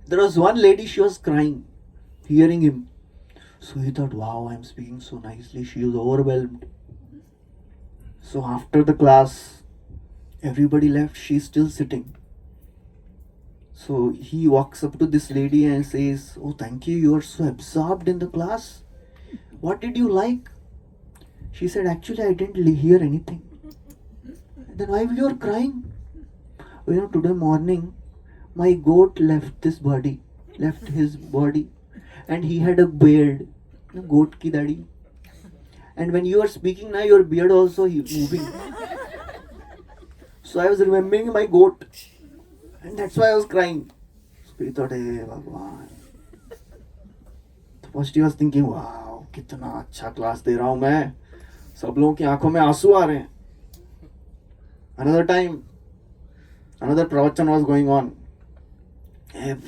there was one lady, she was crying hearing him. So he thought, wow, I am speaking so nicely. She was overwhelmed. So after the class, everybody left, she is still sitting. So he walks up to this lady and says, oh, thank you, you are so absorbed in the class. What did you like? She said, actually, I didn't hear anything. Then why you are crying? You know, today morning, my goat left his body, and he had a beard, goat ki dadi. And when you are speaking now, your beard also moving. So I was remembering my goat, and that's why I was crying. So he thought, hey, Bhagwan. First he was thinking, wow, कितना अच्छा class दे रहा हूँ मैं, सब लोगों की आंखों में आंसू आ रहे हैं. Another time, another प्रवचन was going on. And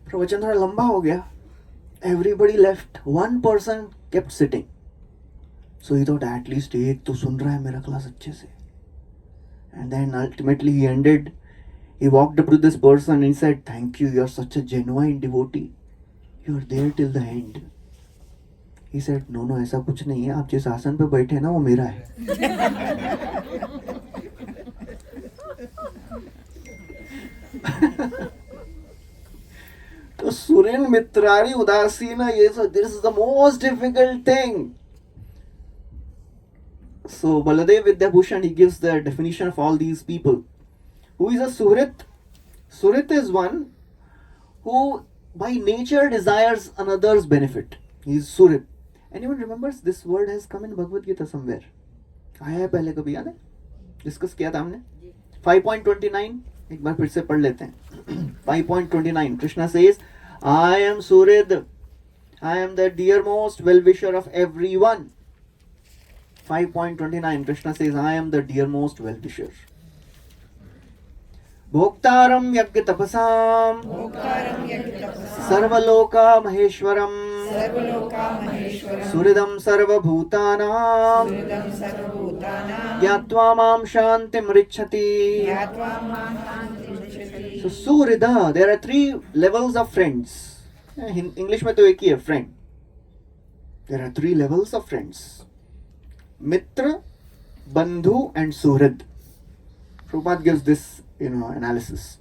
प्रवचन थोड़ा लंबा हो गया. Everybody left. One person kept sitting. So he thought, at least एक तो सुन रहा है मेरा क्लास अच्छे से. And then ultimately he ended. He walked up to this person and he said, thank you, you are such a genuine devotee. You are there till the end. He said, no, ऐसा कुछ नहीं है. आप जिस आसन पे बैठे हैं ना, वो मेरा है. तो सुरेन मित्रारी उदासीना, ये this is the most difficult thing. So Baladev Vidyabhushan, he gives the definition of all these people. Who is a Suhrit? Suhrit is one who by nature desires another's benefit. He is Suhrit. Anyone remembers this word has come in Bhagavad Gita somewhere? आया है पहले कभी, याद है? Discuss किया था हमने. 5.29 एक बार फिर से पढ़ लेते हैं. 5.29 Krishna says, I am Surid. I am the dearmost well-wisher of everyone. 5.29 Krishna says, I am the dearmost well-wisher. Bhoktaram yagya tapasam sarvaloka maheshwaram suridam sarvabhutanam yatva mam shantim richati. So Surida, there are 3 levels of friends. In English में तो एक ही है friend. There are 3 levels of friends. Mitra, Bandhu and Suhrid. Prabhupada gives this, analysis.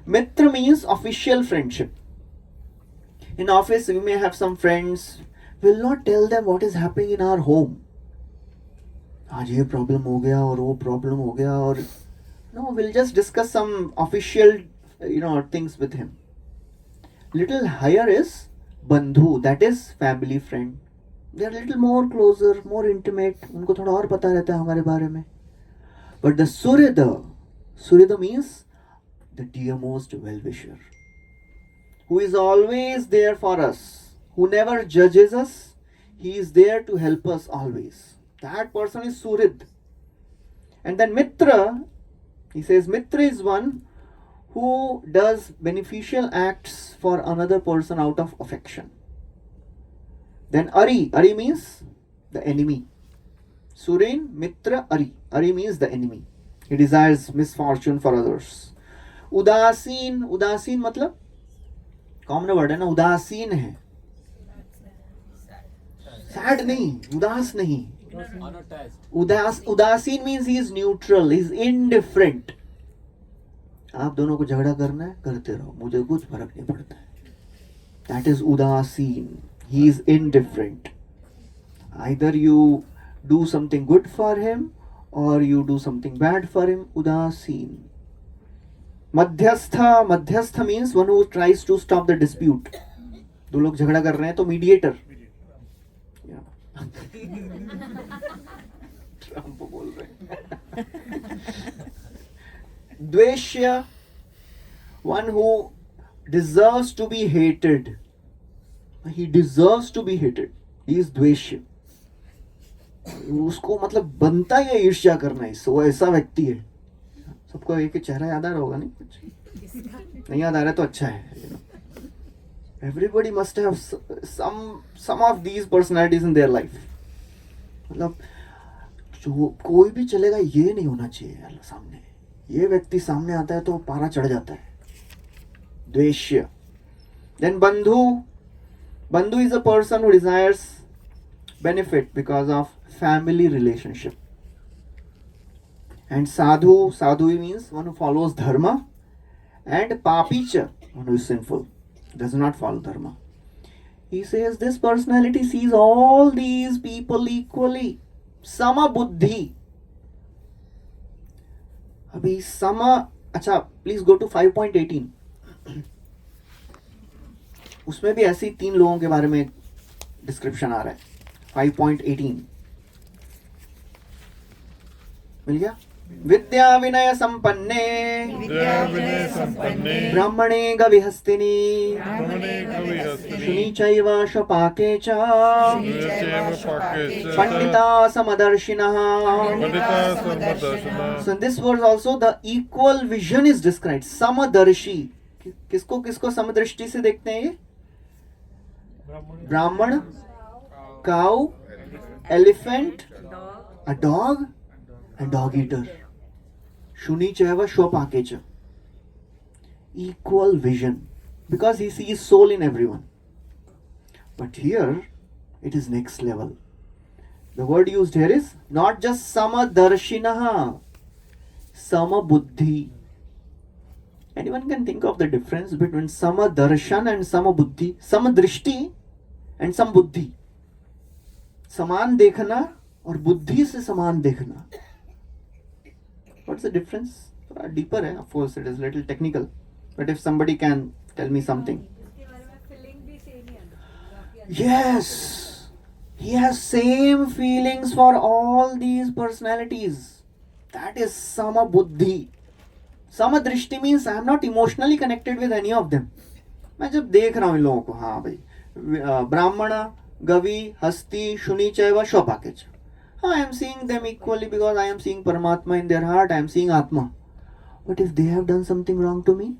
Mitra means official friendship. In office, we may have some friends. We will not tell them what is happening in our home. आज ये problem हो गया और वो problem हो गया और no, we'll just discuss some official, things with him. Little higher is Bandhu, that is family friend. They are little more closer, more intimate. उनको थोड़ा और पता रहता है हमारे बारे में. But the Surida means the dearmost well-wisher, who is always there for us, who never judges us. He is there to help us always. That person is Surid. And then Mitra, he says Mitra is one who does beneficial acts for another person out of affection. Then Ari means the enemy. Surin, Mitra, Ari means the enemy. He desires misfortune for others. Udasin मतलब common word है ना, उदासीन है. Sad नहीं, उदास नहीं. उदासीन means he is neutral, he is indifferent. आप दोनों को झगड़ा करना है, करते रहो, मुझे कुछ फर्क नहीं पड़ता है. That is उदासीन. He is indifferent. Either you do something good for him or you do something bad for him. Udasin. Madhyastha means one who tries to stop the dispute. दो लोग झगड़ा कर रहे हैं तो mediator. ट्रम्प बोल रहे हैं. Dveshya, one who deserves to be hated. He deserves to be hated. He is Dveshya. उसको मतलब बनता ही है ईर्ष्या करना है. वो ऐसा व्यक्ति है. सबको एक चेहरा याद आ रहा होगा, नहीं कुछ नहीं याद आ रहा है तो अच्छा है. Everybody must have some of these personalities in their life. मतलब जो कोई भी चलेगा ये नहीं होना चाहिए यार सामने. ये व्यक्ति सामने आता है तो पारा चढ़ जाता है. द्वेष्य. Then Bandhu is a person who desires benefit because of family relationship. And sadhu means one who follows dharma. And papicha, one who is sinful, does not follow dharma. He says this personality sees all these people equally. Sama buddhi. अभी अच्छा, please go to 5.18. उसमें भी ऐसे ही 3 लोगों के बारे में description आ रहा है. 5.18 मिल गया. विद्या विनय संपन्ने ब्राह्मणे गविहस्तिनी शुनि चैव शपाके च Pandita समदर्शिनः. So in this verse also the equal vision is described. समदर्शी, किसको समदृष्टि से देखते हैं ये? ब्राह्मण, cow, elephant, a dog, and dog eater. Shuni chaiva shwapakecha. Equal vision, because he sees soul in everyone. But here it is next level. The word used here is not just samadarshinaha, samabuddhi. Anyone can think of the difference between samadarshan and samabuddhi. Samadrishti and sambuddhi. समान देखना और बुद्धि से समान देखना. What's the difference? Deeper है, of course it is little technical, but if somebody can tell me something. Yes, he has same feelings for all these personalities. That is samabuddhi. Samadrishti means I am not emotionally connected with any of them. मैं जब देख रहा हूँ इन लोगों को, हाँ भाई, ब्राह्मण, गवि, हस्ती, शुनि चैव स्वपाकेच, I am seeing them equally because I am seeing Paramatma in their heart, I am seeing Atma. But if they have done something wrong to me,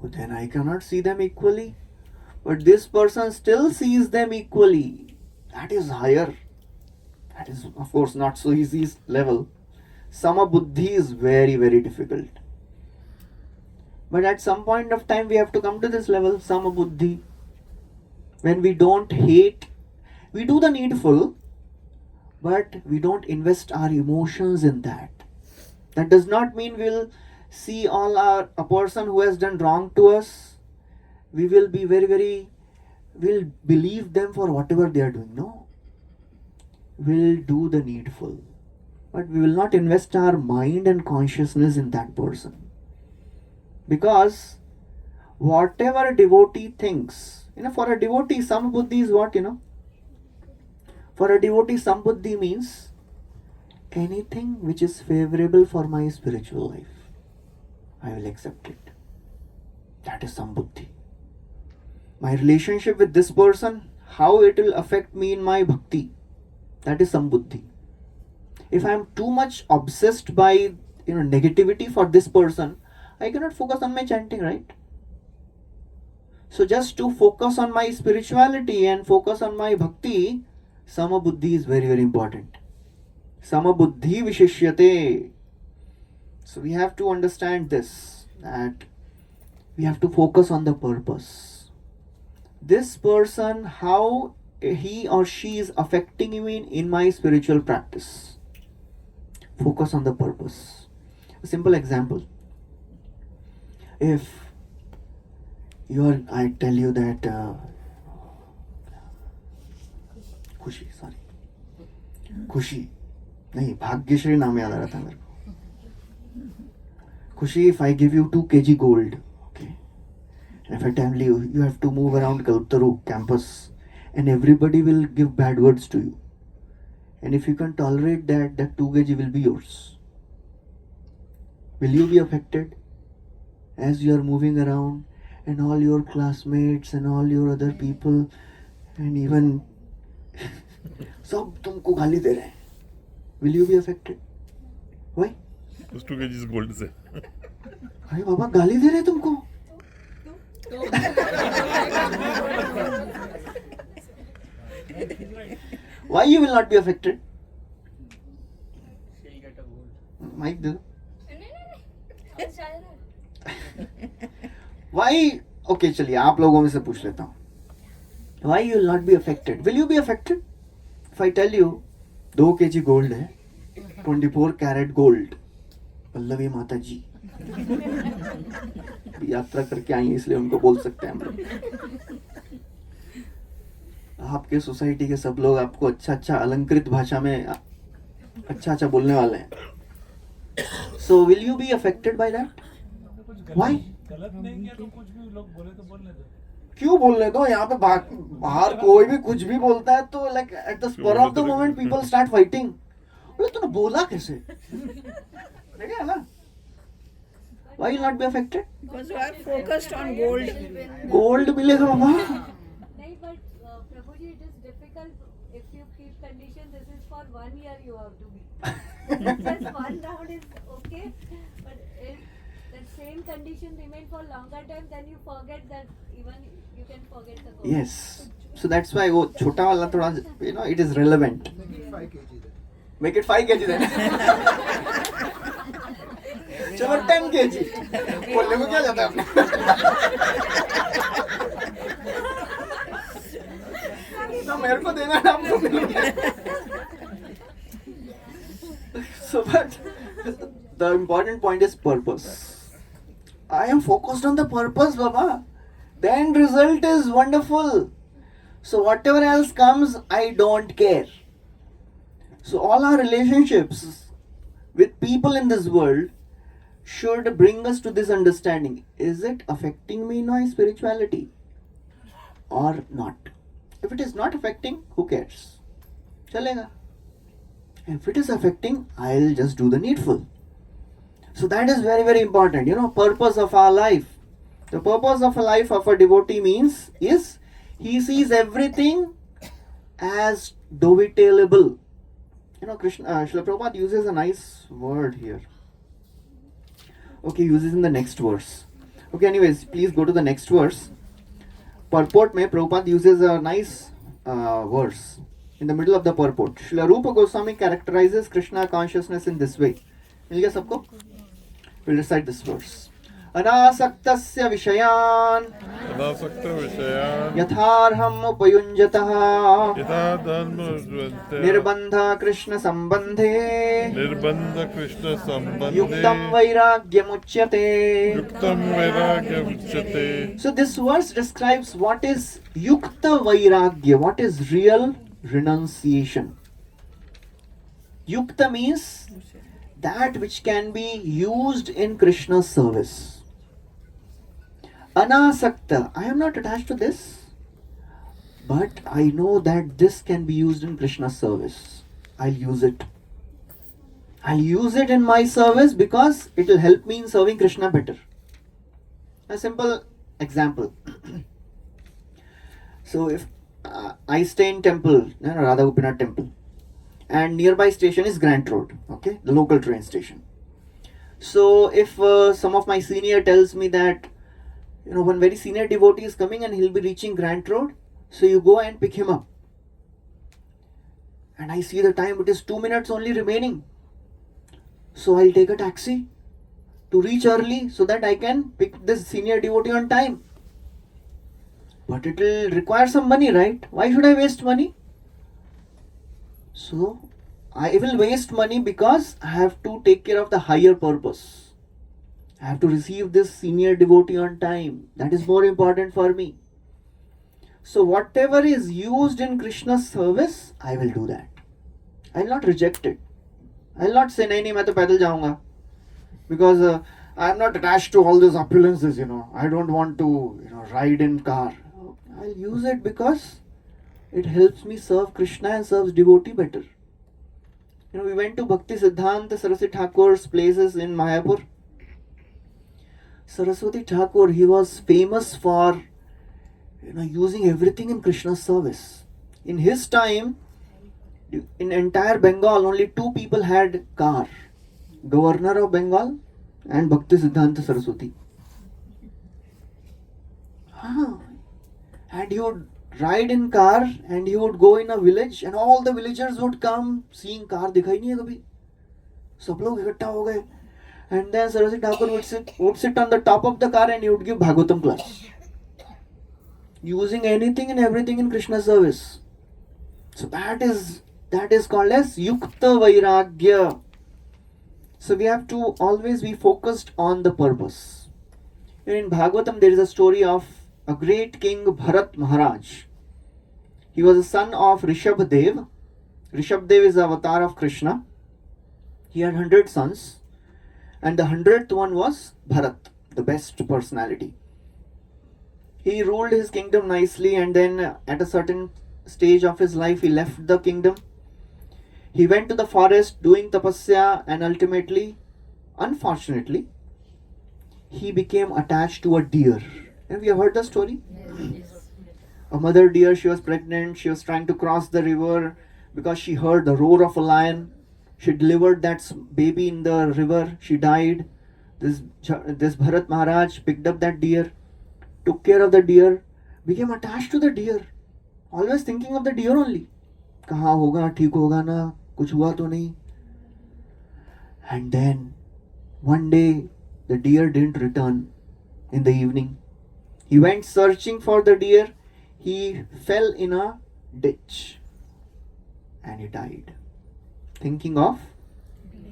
then I cannot see them equally. But this person still sees them equally. That is higher. That is, of course, not so easy level. Sama buddhi is very, very difficult. But at some point of time, we have to come to this level, sama buddhi. When we don't hate, we do the needful, but we don't invest our emotions in that. That does not mean we'll see a person who has done wrong to us, we will be we'll believe them for whatever they are doing. No. We'll do the needful, but we will not invest our mind and consciousness in that person. Because whatever a devotee thinks, for a devotee, sambuddhi is what, For a devotee, sambuddhi means anything which is favorable for my spiritual life, I will accept it. That is sambuddhi. My relationship with this person, how it will affect me in my bhakti, that is sambuddhi. If I am too much obsessed by negativity for this person, I cannot focus on my chanting, right? So just to focus on my spirituality and focus on my bhakti, sama buddhi is very, very important. Sama buddhi vishishyate. So we have to understand this, that we have to focus on the purpose. This person, how he or she is affecting me in my spiritual practice. Focus on the purpose. A simple example. If I tell you that खुशी नहीं, भाग्यश्री नाम याद आ रहा था मेरे को. Khushi, if I give you 2 kg gold, okay, and if I tell you have to move around Kalpataru campus and everybody will give bad words to you, and if you can tolerate that 2 kg will be yours, will you be affected? As you are moving around and all your classmates and all your other people and even सब तुमको गाली दे रहे हैं, will you be affected? Why?
उस 2 kg gold से.
अरे बाबा गाली दे रहे हैं तुमको. Why you will not be affected?
She'll get a gold.
Mike, do.
नहीं शायद
Why? Okay, चलिए आप लोगों में से पूछ लेता हूँ. Why you will not be affected? Will you be affected? If I tell you 2 kg gold है, 24 karat gold, पल्लवी माता जी यात्रा करके आई है इसलिए उनको बोल सकते हैं हम लोग. आपके सोसाइटी के सब लोग आपको अच्छा अलंकृत भाषा में अच्छा बोलने वाले हैं. So will you be affected by that? Why?
गलत नहीं किया तो कुछ भी लोग बोले तो बोलने दो.
क्यों बोलने दो? यहाँ पे बाहर कोई भी कुछ भी बोलता है तो like at the spur of the moment people start fighting. बोले तूने बोला कैसे? देखा है ना? Why you not be affected?
Because you are focused on gold.
Gold मिलेगा बाबा.
नहीं, but Prabhuji, it is difficult if you keep condition. This is for 1 year you have to be. Just one round is okay, but if that same condition remain for longer time, then you forget that even you can forget the goal.
Yes. So that's why वो छोटा वाला थोड़ा it is relevant. Make it 5 kg then. चलो 10 kg. बोलने को क्या जाता है अपने? ना मेरे को देना ना आपको देना. So but the important point is purpose. I am focused on the purpose, Baba. The end result is wonderful. So whatever else comes, I don't care. So all our relationships with people in this world should bring us to this understanding. Is it affecting me in my spirituality or not? If it is not affecting, who cares? Chalega. If it is affecting, I'll just do the needful. So that is very, very important. Purpose of our life. The purpose of a life of a devotee is he sees everything as dovetailable. You know, Srila Prabhupada uses a nice word here. Okay, uses in the next verse. Okay, anyways, please go to the next verse. Purport mein Prabhupada uses a nice verse in the middle of the purport. Srila Rupa Goswami characterizes Krishna consciousness in this way. मिल गया सबको? We'll recite this verse. अनासक्तस्य विषयान्
अनासक्त विषयान्
यथार्हम् उपयुञ्जतः
यथा धर्मवन्ते
निर्बन्ध कृष्ण सम्बन्धे
निर्बन्ध कृष्ण सम्बन्धे
युक्तं वैराग्यमुच्यते.
युक्तं वैराग्यमुच्यते.
So this verse describes what is yukta vairagya, what is real renunciation. Yukta means that which can be used in Krishna's service. Anasakta, I am not attached to this, but I know that this can be used in Krishna's service. I'll use it. I'll use it in my service because it will help me in serving Krishna better. A simple example. So if I stay in temple, Radha Gopinath temple, and nearby station is Grant Road, okay, the local train station. So if some of my senior tells me that, you know, one very senior devotee is coming and he'll be reaching Grant Road, so you go and pick him up. And I see the time, it is 2 minutes only remaining. So I'll take a taxi to reach early so that I can pick this senior devotee on time. But it will require some money, right? Why should I waste money? So I will waste money because I have to take care of the higher purpose. I have to receive this senior devotee on time. That is more important for me. So whatever is used in Krishna's service, I will do that. I will not reject it. I will not say, nahi, main to paidal jaunga. Because I am not attached to all these opulences, you know. I don't want to, you know, ride in car. I'll use it because it helps me serve Krishna and serves devotee better. You know, we went to Bhakti Siddhanta Saraswati Thakur's places in Mayapur. Saraswati Thakur, he was famous for, you know, using everything in Krishna's service. In his time, in entire Bengal, only 2 people had car. Governor of Bengal and Bhakti Siddhanta Saraswati. And he would ride in car and he would go in a village and all the villagers would come seeing car दिखाई नहीं है कभी. सब लोग इकट्ठा हो गए. And then Saraswati Thakur would sit on the top of the car and he would give Bhagavatam class. Using anything and everything in Krishna's service. So that is called as Yukta Vairagya. So we have to always be focused on the purpose. In Bhagavatam there is a story of a great king Bharat Maharaj. He was a son of Rishabdev. Rishabdev is the avatar of Krishna. He had 100 sons. And the 100th one was Bharat, the best personality. He ruled his kingdom nicely and then at a certain stage of his life he left the kingdom. He went to the forest doing tapasya and ultimately, unfortunately, he became attached to a deer. Have you heard the story?
Yes.
A mother deer, she was pregnant, she was trying to cross the river because she heard the roar of a lion. She delivered that baby in the river. She died. This Bharat Maharaj picked up that deer, took care of the deer, became attached to the deer, always thinking of the deer only. कहाँ होगा, ठीक होगा ना, कुछ हुआ तो नहीं. And then one day the deer didn't return in the evening. He went searching for the deer. He fell in a ditch and he died. Thinking of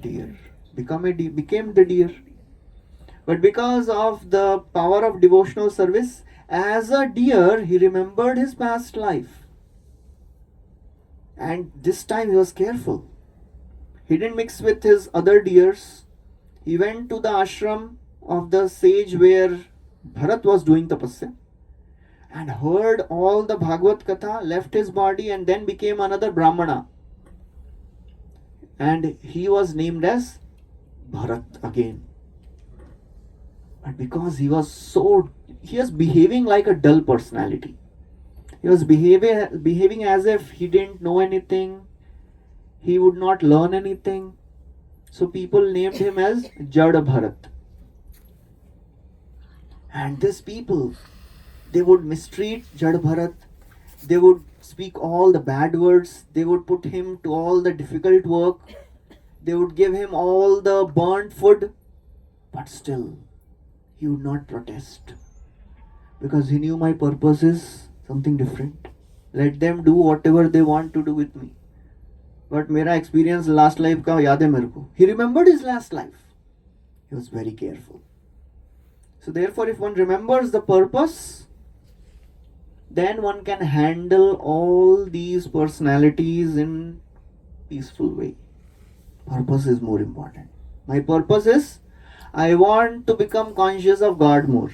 deer, became the deer. But because of the power of devotional service, as a deer, he remembered his past life. And this time he was careful. He didn't mix with his other deers. He went to the ashram of the sage where Bharat was doing tapasya and heard all the Bhagavad Katha, left his body and then became another Brahmana. And he was named as Bharat again. But because he was so he was behaving like a dull personality. He was behaving as if he didn't know anything. He would not learn anything. So people named him as Jad Bharat. And these people, they would mistreat Jad Bharat. They would speak all the bad words. They would put him to all the difficult work. They would give him all the burnt food. But still, he would not protest. Because he knew my purpose is something different. Let them do whatever they want to do with me. But मेरा experience last life का याद है मेरे को. He remembered his last life. He was very careful. So therefore, if one remembers the purpose, then one can handle all these personalities in peaceful way. Purpose is more important. My purpose is, I want to become conscious of God more.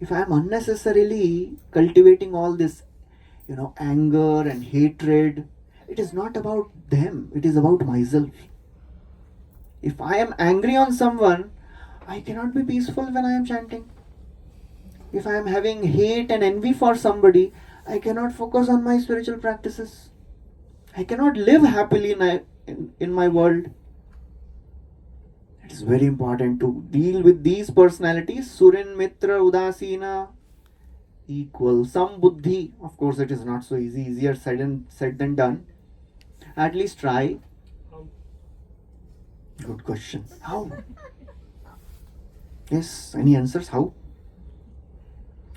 If I am unnecessarily cultivating all this, anger and hatred, it is not about them, it is about myself. If I am angry on someone, I cannot be peaceful when I am chanting. If I am having hate and envy for somebody, I cannot focus on my spiritual practices. I cannot live happily in my world. It is very important to deal with these personalities. Surin, Mitra, Udasina, equal. Sambuddhi. Of course, it is not so easy. Easier said than done. At least try. Good question. How? Yes, any answers? How?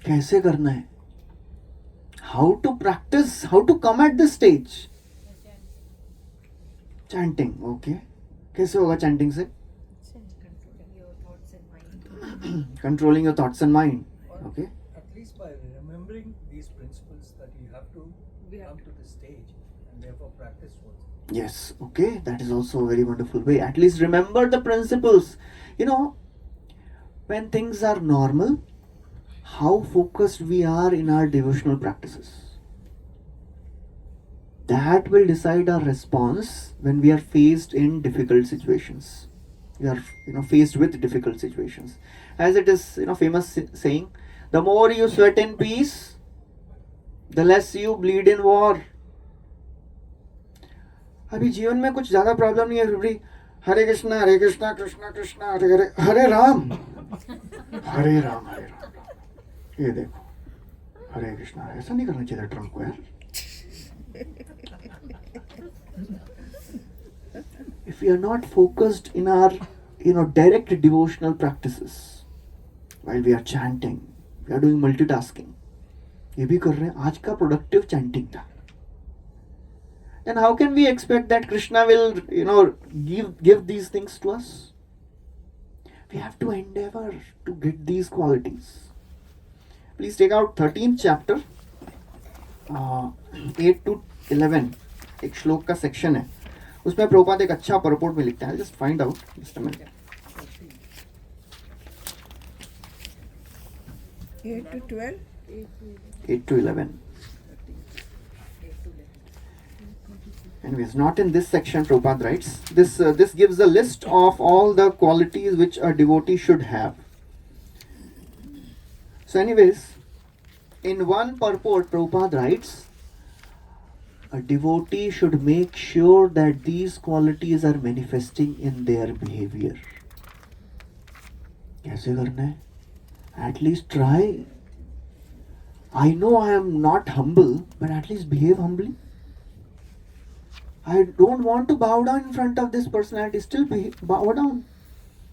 कैसे करना है? How to practice? How to come at this stage? Chanting. Okay. कैसे होगा chanting से? Controlling your thoughts and mind. Okay.
At least by remembering these principles that you have to come to this stage and therefore practice what.
Yes, okay, that is also a very wonderful way. At least remember the principles. When things are normal, how focused we are in our devotional practices. That will decide our response when we are faced in difficult situations. We are, faced with difficult situations. As it is, famous saying, the more you sweat in peace, the less you bleed in war. अभी जीवन में कुछ ज्यादा problem नहीं है, फिर भी हरे कृष्णा कृष्णा कृष्णा हरे हरे हरे राम हरे राम हरे राम. ये देखो, हरे कृष्णा. ऐसा नहीं करना चाहिए ट्रम्प को यार. If we are not focused in our direct devotional practices, while we are chanting, we are doing multitasking, ये भी कर रहे हैं. आज का प्रोडक्टिव चैंटिंग था. Then how can we expect that Krishna will, give these things to us? We have to endeavor to get these qualities. Please take out 13th chapter, 8 to 11. एक श्लोक का सेक्शन है, उसमें प्रभुपाद एक अच्छा परपोर्ट में लिखता है. Just find out. Just a minute.
8 to 12.
8 to 11. Anyways, not in this section Prabhupada writes. This gives a list of all the qualities which a devotee should have. So anyways, in one purport Prabhupada writes, a devotee should make sure that these qualities are manifesting in their behavior. कैसे करना है? At least try. I know I am not humble, but at least behave humbly. I don't want to bow down in front of this personality. Still bow down.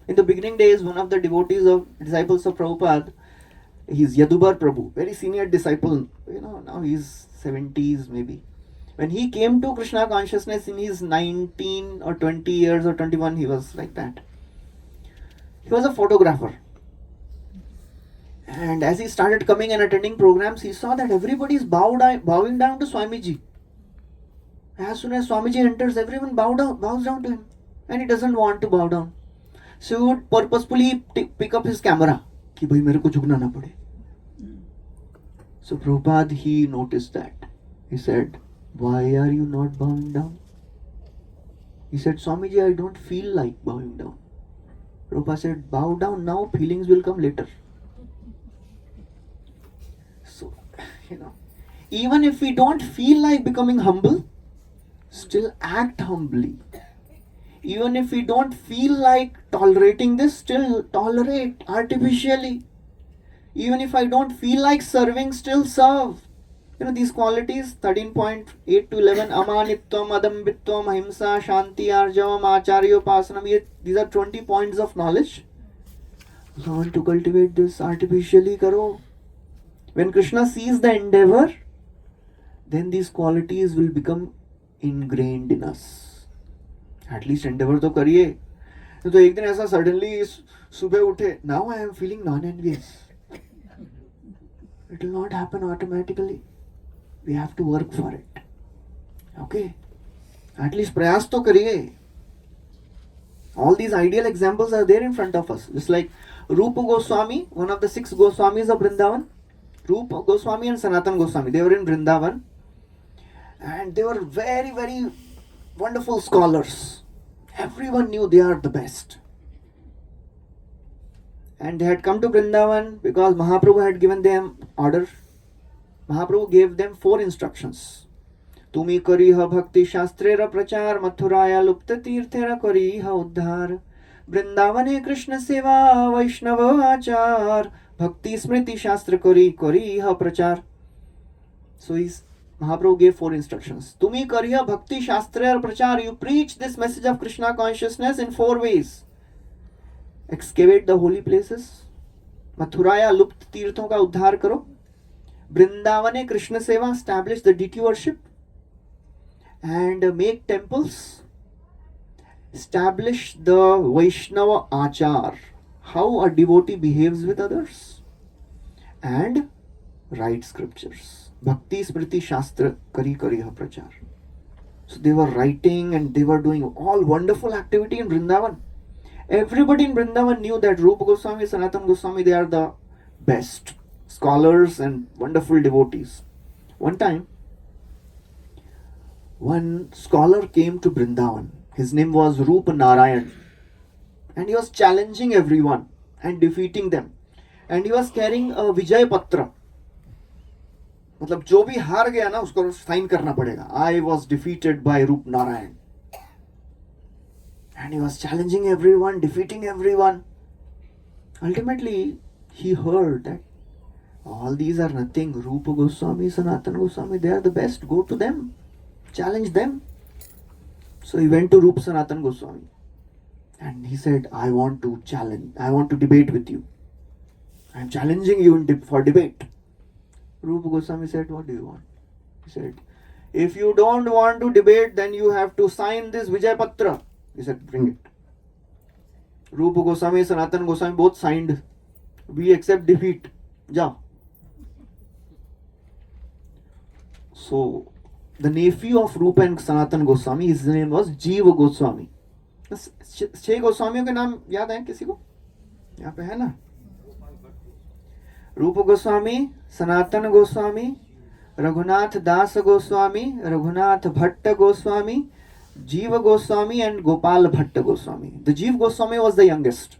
In the beginning days, one of the disciples of Prabhupada, he's Yadubar Prabhu, very senior disciple. Now he's 70s maybe. When he came to Krishna consciousness in his 19 or 20 years or 21, he was like that. He was a photographer. And as he started coming and attending programs, he saw that everybody is bowing down to Swamiji. As soon as Swamiji enters, everyone bows down to him. And he doesn't want to bow down. So he would purposefully pick up his camera. कि भाई मेरे को झुकना ना पड़े. So Prabhupada, he noticed that. He said, why are you not bowing down? He said, Swamiji, I don't feel like bowing down. Prabhupada said, bow down now, feelings will come later. You know, even if we don't feel like becoming humble, still act humbly. Even if we don't feel like tolerating this, still tolerate artificially. Even if I don't feel like serving, still serve. You know, these qualities 13.8 to 11, amanitvam, adambitvam, ahimsa, shanti, arjavam, acharyopasanam, these are 20 points of knowledge. Learn to cultivate this artificially, karo. When Krishna sees the endeavor, then these qualities will become ingrained in us. At least endeavor तो करिए. तो एक दिन ऐसा suddenly सुबह उठे, now I am feeling non-envious. It will not happen automatically. We have to work for it. Okay? At least प्रयास तो करिए. All these ideal examples are there in front of us. Just like Rupa Goswami, one of the 6 Goswamis of Vrindavan. Rupa Goswami and Sanatan Goswami, they were in Vrindavan. And they were very, very wonderful scholars. Everyone knew they are the best. And they had come to Vrindavan because Mahaprabhu had given them order. Mahaprabhu gave them 4 instructions. Tumi kariha bhakti shastrera prachar mathuraya lupta tirthera kariha uddhar Vrindavane Krishna seva Vaishnava achar bhakti smriti shastra kariha prachar. So Mahaprabhu gave 4 instructions. Tumi kariha bhakti shastra prachar. You preach this message of Krishna consciousness in 4 ways. Excavate the holy places. Mathuraya lupt tirthon ka uddhar karo. Vrindavane Krishna seva, establish the deity worship. And make temples. Establish the Vaishnava achar. How a devotee behaves with others. And write scriptures. Bhakti Smriti Shastra Kari Kariha Prachar. So they were writing and they were doing all wonderful activity in Vrindavan. Everybody in Vrindavan knew that Rupa Goswami, Sanatan Goswami, they are the best scholars and wonderful devotees. One time, one scholar came to Vrindavan. His name was Rupa Narayan. And he was challenging everyone and defeating them. And he was carrying a Vijay Patra. मतलब जो भी हार गया ना उसको sign करना पड़ेगा. I was defeated by Rup Narayan. And he was challenging everyone, defeating everyone. Ultimately, he heard that all these are nothing. Rupa Goswami, Sanatan Goswami, they are the best. Go to them. Challenge them. So he went to Rupa Sanatan Goswami. And he said, I want to challenge. I want to debate with you. I am challenging you for debate. Rupa Goswami said, what do you want? He said, if you don't want to debate, then you have to sign this Vijay Patra. He said, bring it. Rupa Goswami, Sanatan Goswami both signed. We accept defeat. Ja. So, the nephew of Rupa and Sanatan Goswami, his name was Jiva Goswami. 6 गोस्वामियों के नाम याद है किसी को? यहाँ पे है ना? रूप गोस्वामी, सनातन गोस्वामी, रघुनाथ दास Goswami, Raghunath Bhatt Goswami, Jiva Goswami and Gopal Bhatta Goswami. The Jiva Goswami was the youngest.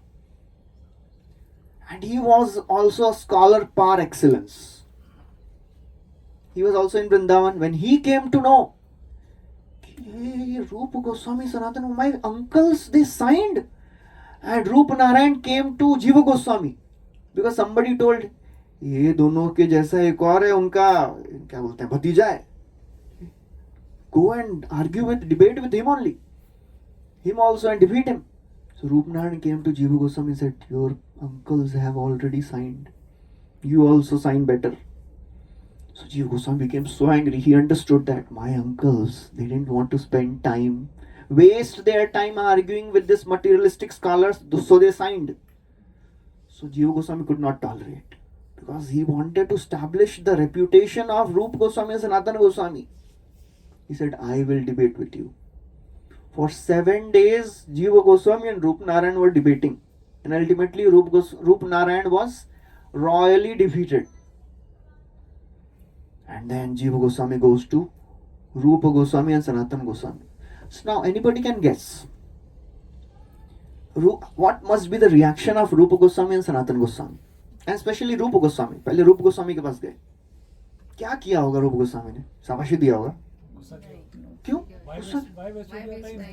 And he was also a scholar par excellence. He was also in Vrindavan. When he came to know, hey, Rupa Goswami, Sanatana, my uncles, they signed. And Rupa Narayan came to Jiva Goswami. Because somebody told, ये दोनों के जैसा एक और है उनका क्या बोलते हैं भतीजा है. Go and argue with, debate with him only. Him also and defeat him. So Rupa Narayan came to Jiva Goswami and said, your uncles have already signed. You also sign better. So Jiva Goswami became so angry. He understood that my uncles, they didn't want to spend time, waste their time arguing with this materialistic scholars, so they signed. So Jiva Goswami could not tolerate. Because he wanted to establish the reputation of Rupa Goswami and Sanatana Goswami. He said, I will debate with you. For 7 days, Jiva Goswami and Rupa Narayan were debating. And ultimately, Rupa Narayan was royally defeated. And then Jiva Goswami goes to Rupa Goswami and Sanatana Goswami. So now anybody can guess. What must be the reaction of Rupa Goswami and Sanatana Goswami? And especially Rupa Goswami. पहले Rupa Goswami के पास गए. क्या किया होगा रूप गोस्वामी ने? शाबाशी दिया होगा. क्यों?
Why
गुस्सा?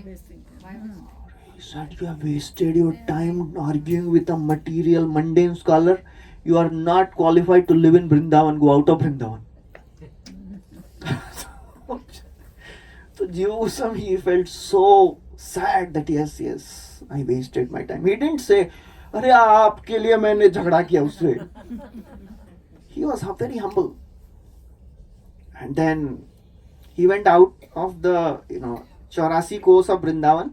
waste your time?
He said, you have wasted your time arguing with a material, mundane scholar. You are not qualified to live in Vrindavan. Go out of Vrindavan. So Jiva Goswami, he felt so sad that yes, I wasted my time. He didn't say, अरे आपके लिए मैंने झगड़ा किया उससे. He was very humble. And then he went out of the 84 course of Vrindavan,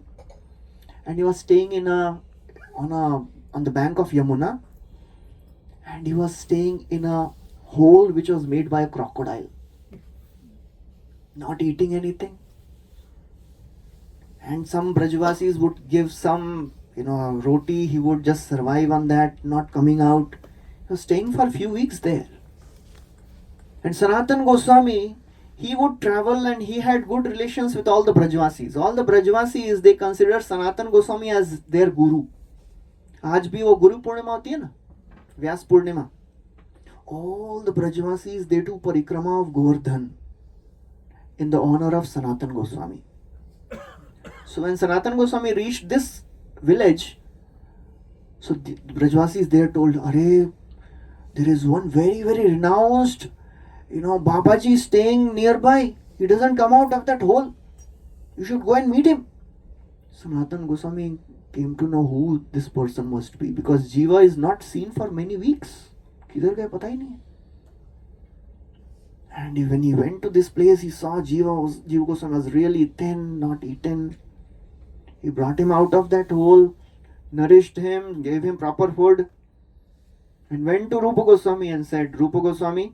and he was staying on the bank of Yamuna, and he was staying in a hole which was made by a crocodile, not eating anything. And some Brajvasis would give some roti, he would just survive on that, not coming out. He was staying for a few weeks there. And Sanatan Goswami, he would travel and he had good relations with all the Brajvasis. All the Brajvasis, they consider Sanatan Goswami as their guru. आज भी वो गुरु पूर्णिमा होती है ना, Vyas Purnima. All the Brajvasis, they do parikrama of Govardhan in the honor of Sanatan Goswami. So when Sanatan Goswami reached this village, so the Brajvasis there told, Arey, there is one very, very renounced Babaji staying nearby. He doesn't come out of that hole. You should go and meet him. Sanatan Goswami came to know who this person must be, because Jiva is not seen for many weeks. किधर गए पता ही नहीं. And when he went to this place, he saw Jiva Goswami was really thin, not eaten. He brought him out of that hole, nourished him, gave him proper food, and went to Rupa Goswami and said, Rupa Goswami,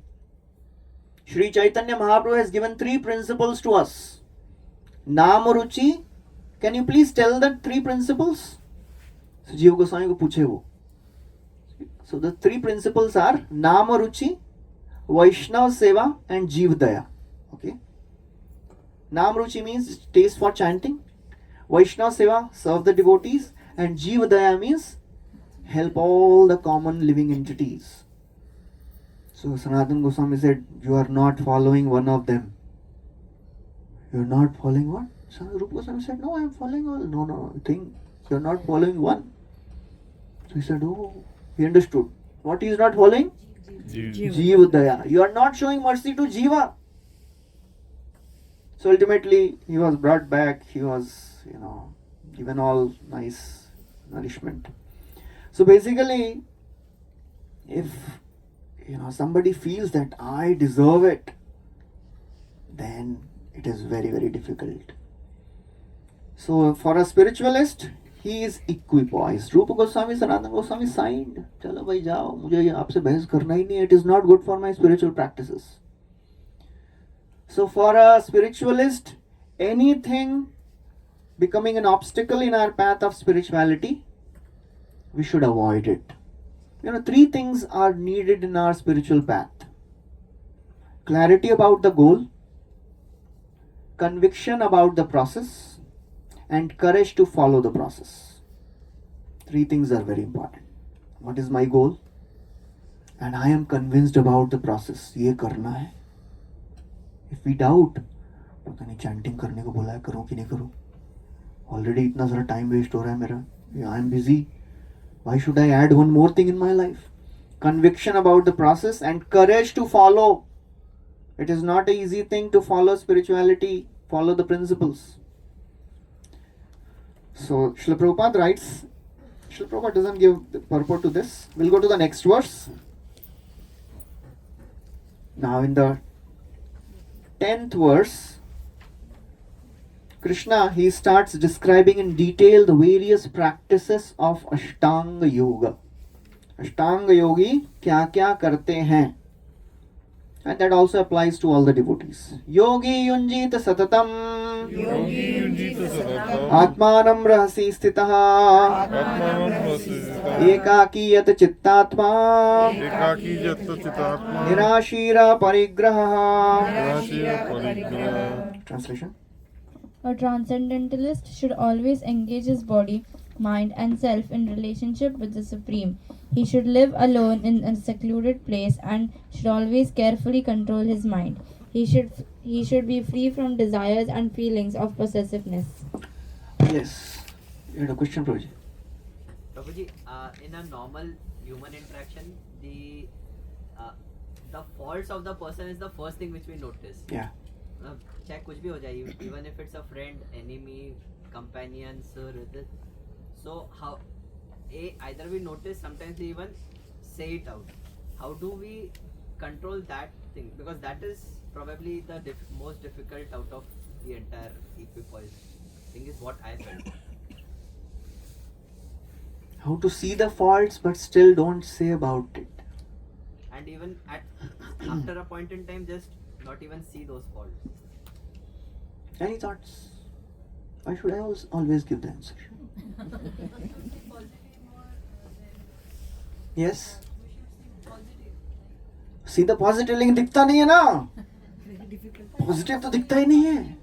Sri Chaitanya Mahaprabhu has given 3 principles to us. Nama Ruchi, can you please tell the 3 principles? So Jiva Goswami ko puche wo. So the 3 principles are Nama Ruchi, Vaishnav Seva and Jiva Daya. Okay. Nama Ruchi means taste for chanting. Vaishnav Seva, serve the devotees. And Jiva Daya means help all the common living entities. So Sanatana Goswami said, you are not following one of them. You are not following what? Rupa Goswami said, no, I am following all. No, I think you are not following one. So he said, he understood. What he is not following? Jiva Daya. You are not showing mercy to Jiva. So ultimately, he was brought back. He was, given all nice nourishment. So basically, if somebody feels that I deserve it, then it is very, very difficult. So for a spiritualist, he is equipoised. Rupa Goswami, Sanatana Goswami signed. Chalo bhai jao, mujhe aapse bahas karna hi nahi. It is not good for my spiritual practices. So for a spiritualist, anything becoming an obstacle in our path of spirituality, we should avoid it. 3 things are needed in our spiritual path. Clarity about the goal, conviction about the process, and courage to follow the process. 3 things are very important. What is my goal? And I am convinced about the process. ये करना है. If we doubt, पता नहीं chanting करने को बोला है, करूँ कि नहीं करूँ. Already इतना सारा time waste हो रहा है मेरा. I am busy. Why should I add one more thing in my life? Conviction about the process and courage to follow. It is not an easy thing to follow spirituality, follow the principles. So Srila Prabhupada writes, Srila Prabhupada doesn't give the purport to this. We'll go to the next verse. Now in the 10th verse, Krishna, he starts describing in detail the various practices of Ashtanga Yoga. Ashtanga Yogi kya kya karte hain. And that also applies to all the devotees. Yogi yunjita satatam. Atmanam rahasi stitaha. Ekaki yat chittatma. Nirashira parigraha. Translation.
A transcendentalist should always engage his body, mind, and self in relationship with the Supreme. He should live alone in a secluded place and should always carefully control his mind. He should be free from desires and feelings of possessiveness.
Yes. You had a question, Prabhuji?
Prabhuji, in a normal human interaction, the faults of the person is the first thing which we notice.
Yeah.
चाहे कुछ भी हो जाए, even if it's a friend, enemy, companion, sir, so how either we notice, sometimes we even say it out. How do we control that thing? Because that is probably the most difficult out of the entire equipoise thing, is what I felt.
How to see the faults but still don't say about it.
And even after a point in time, just not even see those faults.
Any thoughts? Why should I always give the answer? Yes. See the positive, लेकिन दिखता नहीं है ना. Positive तो दिखता ही नहीं है.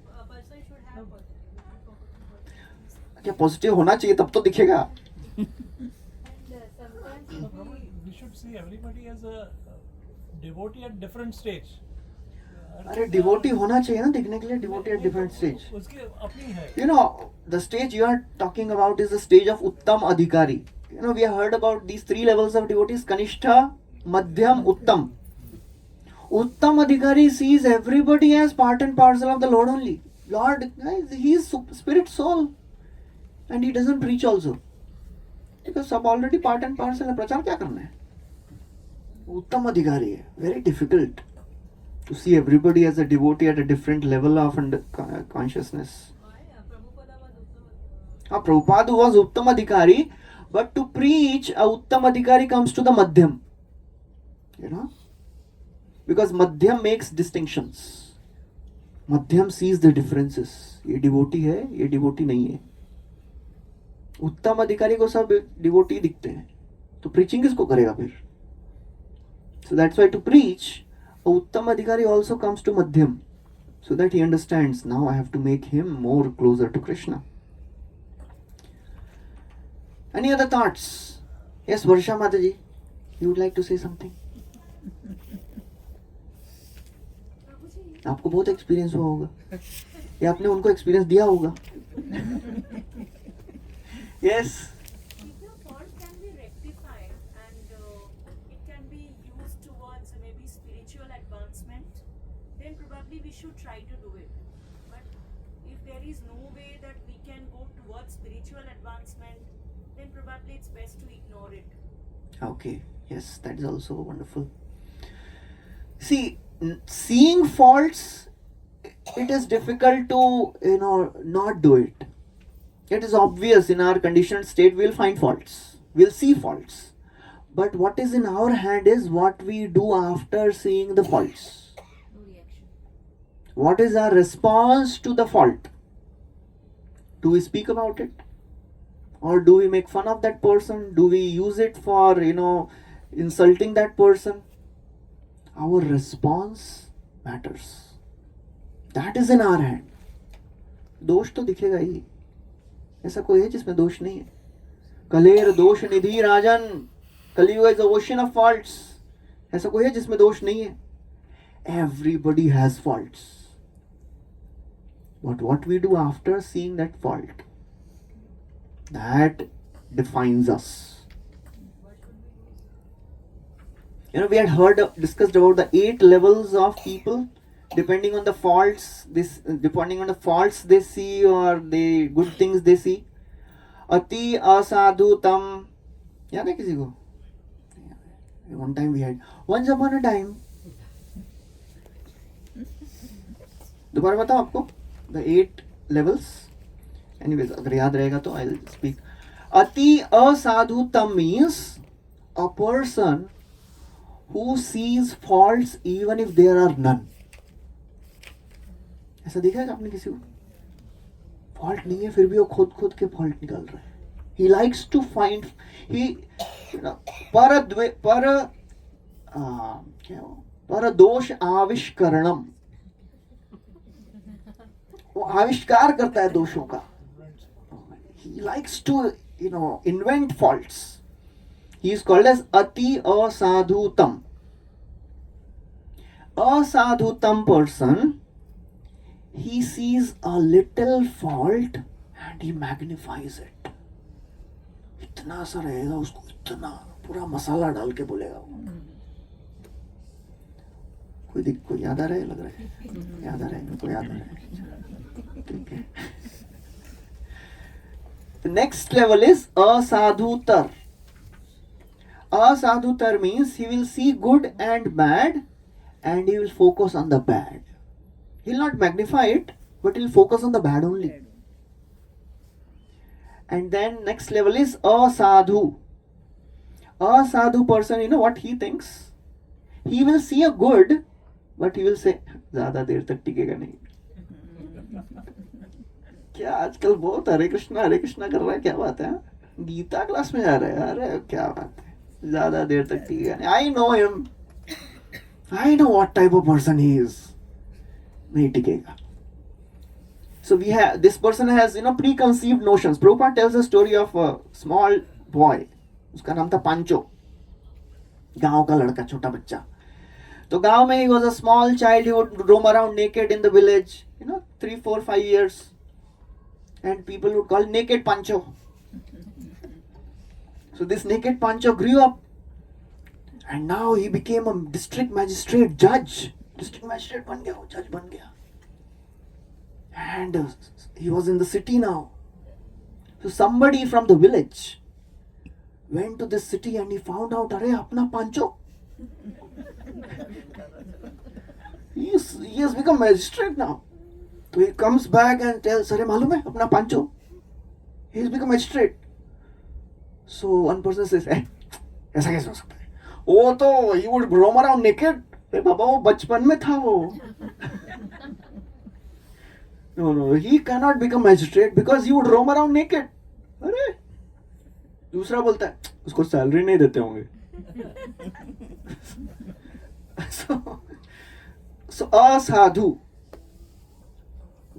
क्या positive होना चाहिए तब तो दिखेगा.
We should see everybody as a devotee at different stage.
अरे डिवोटी होना चाहिए ना दिखने के लिए. Devotee at different stage.
उसकी अपनी है.
You know, the stage you are talking about is the stage of Uttam Adhikari. You know, we have heard about these 3 levels of devotees: Kanishtha, Madhyam, Uttam. Uttam Adhikari sees everybody as part and parcel of the Lord only. Lord, he is spirit soul, and he doesn't preach also. Because सब already part and parcel है. प्रचार क्या करना है? उत्तम अधिकारी है. Very difficult to see everybody as a devotee at a different level of consciousness. Prabhupada was Uttam Adhikari, but to preach, a Uttam Adhikari comes to the Madhyam. You know? Because Madhyam makes distinctions. Madhyam sees the differences. ये devotee है, ये devotee नहीं है. उत्तम अधिकारी को सब devotee दिखते हैं. तो preaching किसको करेगा फिर? So that's why to preach, a Uttam Adhikari also comes to Madhyam, so that he understands, now I have to make him more closer to Krishna. Any other thoughts? Yes, Varsha Mataji, you would like to say something? आपको बहुत experience हुआ होगा या आपने उनको experience दिया होगा. Yes.
If the fault can be rectified and it can be used towards maybe spiritual advancement, then probably we should try to do it. But if there is no way that we can go towards spiritual advancement, then probably it's best to ignore it.
Okay. Yes, that is also wonderful. See, seeing faults, it is difficult to not do it. It is obvious in our conditioned state we'll find faults, we'll see faults, but what is in our hand is what we do after seeing the faults. What is our response to the fault? Do we speak about it, or do we make fun of that person? Do we use it for insulting that person? Our response matters. That is in our hand. दोष तो दिखेगा ही. ऐसा कोई है जिसमें दोष नहीं है? कलेर दोष निधि राजन. कलियुग is a ocean of faults. ऐसा कोई है जिसमें दोष नहीं है? Everybody has faults. But what we do after seeing that fault, that defines us. We had discussed about the 8 levels of people. Depending on the faults, they see or the good things they see. Ati asadhu tam. याद है किसी को? One time we had. Once upon a time. दोबारा बताओ आपको? The 8 levels. Anyways, अगर याद रहेगा तो I'll speak. Ati asadhu tam means a person who sees faults even if there are none. ऐसा देखा है आपने किसी को? फॉल्ट नहीं है फिर भी वो खुद के फॉल्ट निकाल रहा है. He likes to find पर दोष आविष्करणम. वो आविष्कार करता है दोषों का. He likes to invent faults. He is called as Ati Asadhutam. Asadhutam person, he sees a little fault and he magnifies it. इतना सा रहेगा उसको, इतना पूरा मसाला डाल के बोलेगा वो. कोई याद आ रहा है? लग रहा है याद आ रहा है, मेरे को याद आ रहा है. ठीक है. The next level is asadhutar. Asadhutar means he will see good and bad and he will focus on the bad. He will not magnify it, but he will focus on the bad only. And then next level is asadhu. Asadhu person, you know what he thinks? He will see a good, but he will say, ज़्यादा देर तक टिकेगा नहीं. क्या आजकल बहुत हरे कृष्णा कर रहा है, क्या बात है? गीता क्लास में जा रहा है, अरे क्या बात है, ज़्यादा देर तक टिकेगा नहीं. I know him. I know what type of person he is. नहीं टिकेगा. So this person has preconceived notions. Prabhupada tells a story of a small boy. उसका नाम था पांचो. गांव का लड़का, छोटा बच्चा. तो गांव में he was a small child. He would roam around naked in the village. 3, 4, 5 years. And people would call naked Pancho. So this naked Pancho grew up. And now he became a district magistrate judge. District magistrate बन गया, judge बन गया. And he was in the city now. So somebody from the village went to this city and he found out, अरे अपना Pancho. He has become magistrate now. So he comes back and tells, अरे मालूम है अपना Pancho. He has become magistrate. So one person says, ऐसा कैसे हो सकता है? वो तो he would roam around naked. अरे बाबा वो बचपन में था वो. No, he cannot become magistrate because he would roam around naked. अरे दूसरा बोलता है उसको सैलरी नहीं देते होंगे. So असाधु,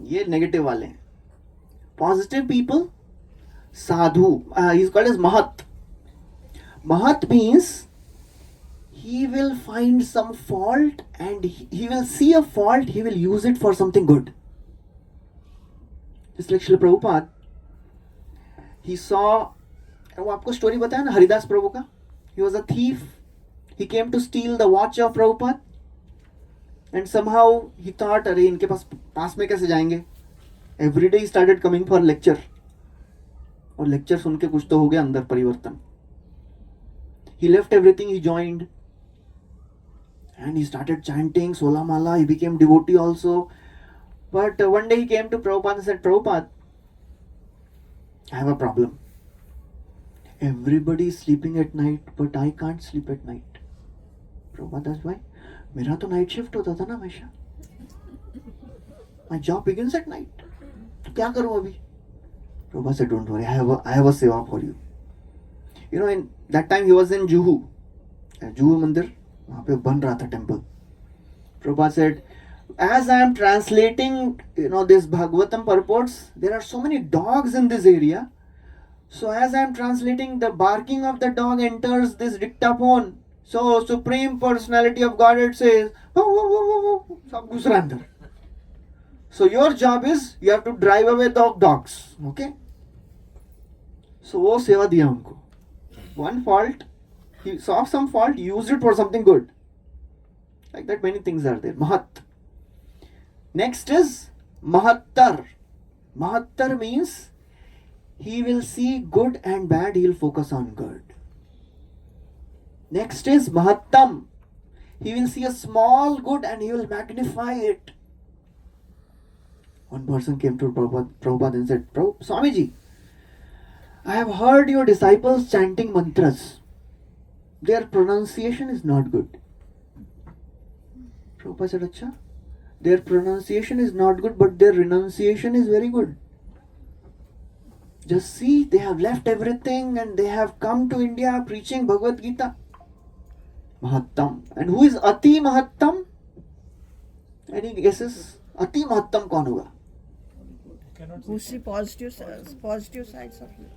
ये नेगेटिव वाले हैं. Positive people, sadhu. He is called as mahat. Mahat means he will find some fault and he will see a fault, he will use it for something good. Just like Srila Prabhupada, he saw, वो आपको story बताया ना हरिदास प्रभु का. He was a thief. He came to steal the watch of Prabhupada. And somehow he thought, अरे इनके पास में कैसे जाएंगे? Every day he started coming for lecture. और lecture सुन के कुछ तो हो गया अंदर परिवर्तन. He left everything, he joined. And he started chanting Sola Mala. He became devotee also. But one day he came to Prabhupada and said, Prabhupada, I have a problem. Everybody is sleeping at night, but I can't sleep at night. Prabhupada asked, why? मेरा तो night shift होता था ना हमेशा. My job begins at night. तो क्या करूं अभी? Prabhupada said, don't worry, I have a seva for you. In that time he was in Juhu. Juhu Mandir, वहाँ पे बन रहा था temple. Prabhupada said, as I am translating, this Bhagavatam purports, there are so many dogs in this area. So as I am translating, the barking of the dog enters this dictaphone. So Supreme Personality of Godhead says, सब घुस रहा अंदर. So your job is, you have to drive away dogs. Okay? So वो सेवा दिया उनको. One fault, he saw some fault, used it for something good. Like that many things are there. Mahat. Next is Mahattar. Mahattar means he will see good and bad, he will focus on good. Next is Mahattam. He will see a small good and he will magnify it. One person came to Prabhupada and said, Swamiji, I have heard your disciples chanting mantras. Their pronunciation is not good. Prabhupada said, Acha, their pronunciation is not good, but their renunciation is very good. Just see, they have left everything and they have come to India preaching Bhagavad Gita. Mahattam. And who is Ati Mahattam? Any guesses? Ati Mahattam kaun hoga?
Who see positive sides of it.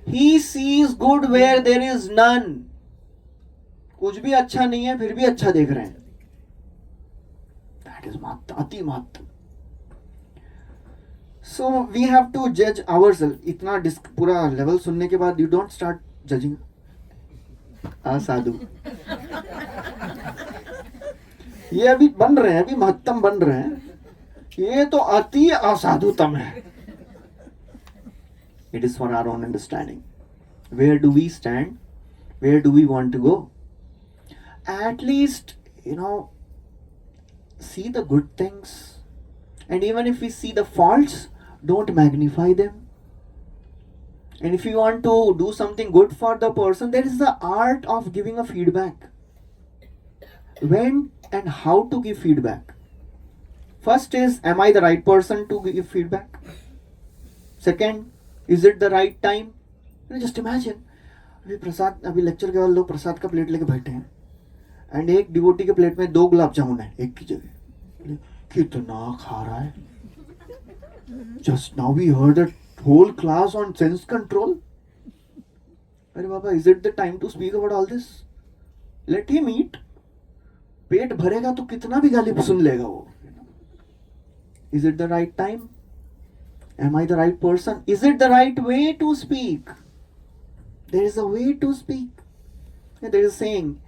He sees good where there is none. कुछ भी अच्छा नहीं है फिर भी अच्छा देख रहे हैं. That is matta, ati matta. So we have to judge ourselves. इतना पूरा लेवल सुनने के बाद you don't start judging. असाधु. ये अभी बन रहे हैं, अभी महत्तम बन रहे हैं. ये तो अति असाधुतम है. It is for our own understanding. Where do we stand? Where do we want to go? At least, see the good things. And even if we see the faults, don't magnify them. And if you want to do something good for the person, there is the art of giving a feedback. When and how to give feedback. First is, am I the right person to give feedback? Second, is it the right time? Just imagine, अभी lecture के बाद लोग प्रसाद का plate लेके बैठे हैं and एक devotee के प्लेट में 2 गुलाब जामुन है एक की जगह. कितना खा रहा है. Just now we heard a whole class on sense control. अरे बाबा, is it the time to speak about all this? Let him eat. पेट भरेगा तो कितना भी गाली सुन लेगा वो. Is it the right time? Am I the right person? Is it the right way to speak? There is a way to speak. And there is a saying,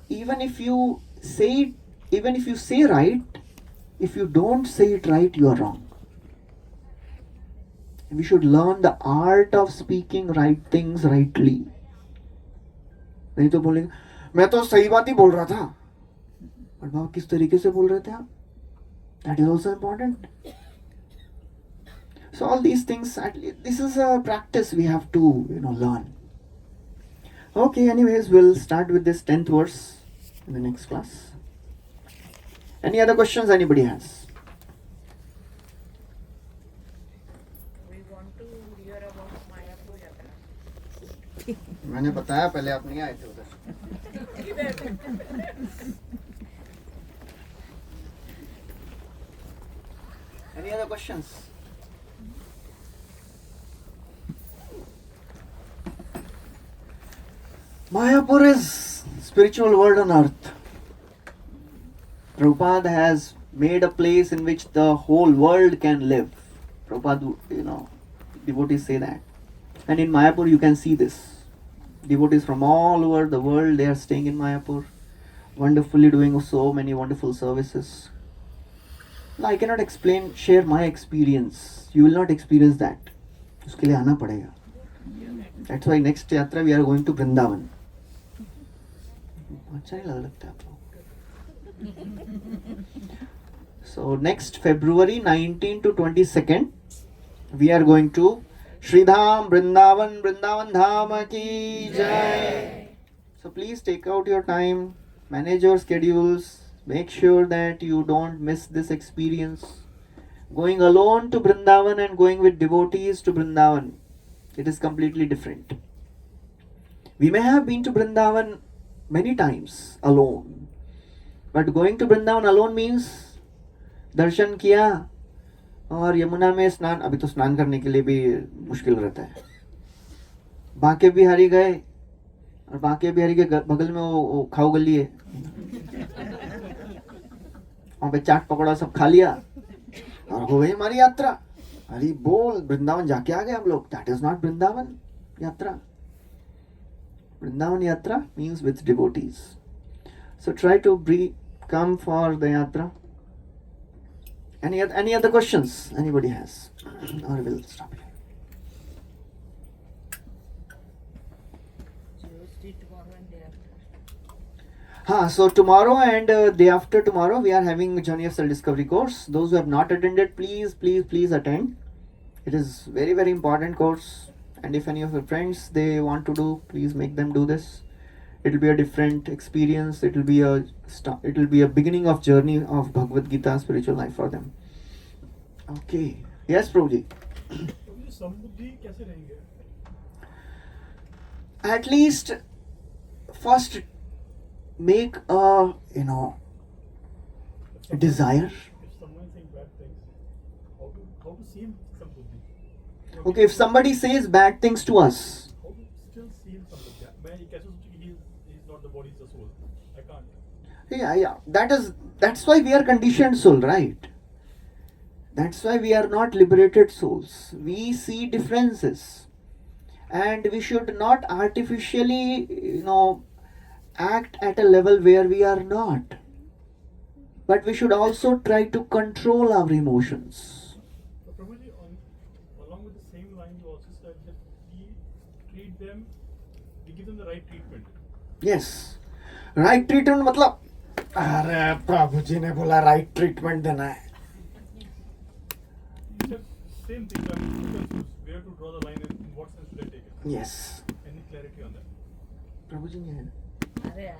even if you say right, if you don't say it right, you are wrong. We should learn the art of speaking right things rightly. नहीं तो बोलेंगे मैं तो सही बात ही बोल रहा था. और बाबा किस तरीके से बोल रहे थे आप? That is also important. So all these things, this is a practice we have to learn. Okay, anyways, we'll start with this 10th verse in the next class. Any other questions anybody has?
We want to hear about Mayapur Yatra.
मैंने बताया पहले आप नहीं आए थे उधर. Any other questions? Mayapur is spiritual world on earth. Prabhupada has made a place in which the whole world can live. Prabhupada, devotees say that. And in Mayapur you can see this. Devotees from all over the world, they are staying in Mayapur, wonderfully doing so many wonderful services. Now, I cannot share my experience. You will not experience that. उसके लिए आना पड़ेगा. That's why next yatra we are going to Vrindavan. अच्छा ही लगता है आप लोग. So next February 19 to 22nd, we are going to Shridham Vrindavan, Vrindavan Dham ki jai. So please take out your time, manage your schedules, make sure that you don't miss this experience. Going alone to Vrindavan and going with devotees to Vrindavan, it is completely different. We may have been to Vrindavan many times alone, but going to Vrindavan alone means दर्शन किया और यमुना में स्नान. अभी तो स्नान करने के लिए भी मुश्किल रहता है. बांके बिहारी गए और बांके बिहारी के बगल में वो खाऊ गली है, वहाँ पे चाट पकौड़ा सब खा लिया और हो गई हमारी यात्रा. अरे बोल, वृंदावन जाके आ गए हम लोग. दैट इज नॉट वृंदावन यात्रा. वृंदावन यात्रा means with devotees. So try to come for the yatra. Any other questions anybody has? Or we'll stop here. So tomorrow and day after tomorrow we are having Journey of Self-Discovery course. Those who have not attended, please attend. It is very, very important course. And if any of your friends they want to do, please make them do this. It will be a different experience. It will be a beginning of journey of Bhagavad Gita spiritual life for them. Okay. Yes, Prabhuji. At least first make a desire.
If someone saying bad things, how to see him sambuddhi?
Okay, if somebody says bad things to us,
Still feel something. मैं ये कैसे सोचूं कि he is not the body, is the soul. I can't.
yeah, that's why we are conditioned soul, right? That's why we are not liberated souls. We see differences, and we should not artificially, act at a level where we are not. But we should also try to control our emotions.
But Prabhuji, along with the same line, you also said that we give them the right treatment.
Yes, right treatment मतलब अरे प्रभु जी ने बोला right treatment देना है.
You said same thing. I mean, where to draw the line and in what sense should I take it?
Yes.
Any clarity on that?
प्रभु जी ने है ना.
अरे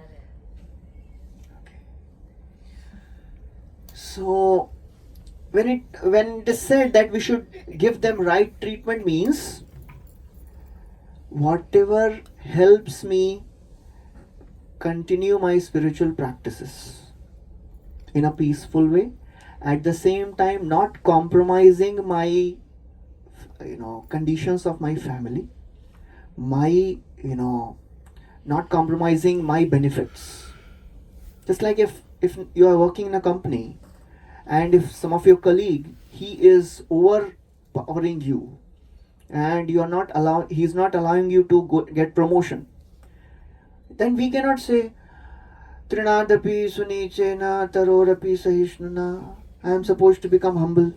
So when it is said that we should give them right treatment means whatever helps me continue my spiritual practices in a peaceful way, at the same time not compromising my conditions of my family, my not compromising my benefits. Just like if you are working in a company and if some of your colleague, he is overpowering you and he is not allowing you to get promotion, then we cannot say Trinadapi Sunichena Tarorapi Sahishnuna, I am supposed to become humble.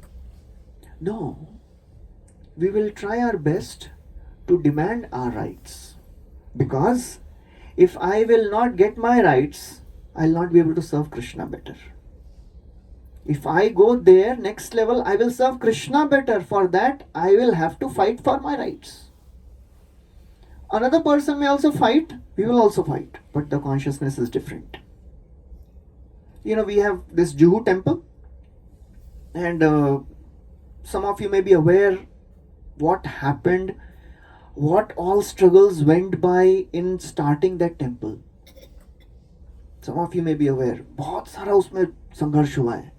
No, we will try our best to demand our rights, because if I will not get my rights, I will not be able to serve Krishna better. If I go there, next level, I will serve Krishna better. For that, I will have to fight for my rights. Another person may also fight, we will also fight, but the consciousness is different. We have this Juhu temple, and some of you may be aware what happened, what all struggles went by in starting that temple. Some of you may be aware, बहुत सारा उसमें संघर्ष हुआ है.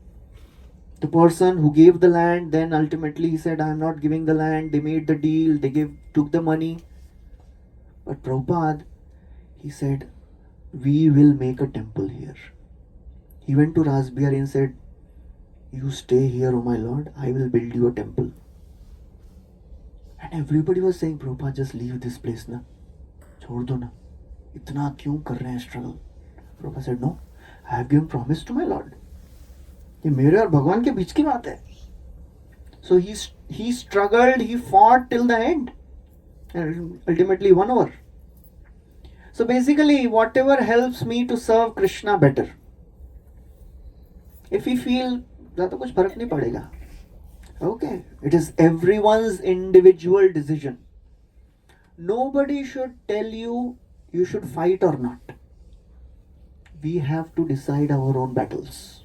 The person who gave the land, then ultimately he said, I am not giving the land. They made the deal, they took the money. But Prabhupada, he said, we will make a temple here. He went to Rasbihari and said, you stay here, oh my Lord, I will build you a temple. And everybody was saying, Prabhupada, just leave this place na. छोड़ दो ना. इतना क्यों कर रहे हैं struggle? Prabhupada said, no, I have given promise to my Lord. ये मेरे और भगवान के बीच की बात है. So he struggled, he fought till the end, and ultimately won over. So basically, whatever helps me to serve Krishna better. If we feel ज़्यादा कुछ फर्क नहीं पड़ेगा. Okay, it is everyone's individual decision. Nobody should tell you should fight or not. We have to decide our own battles.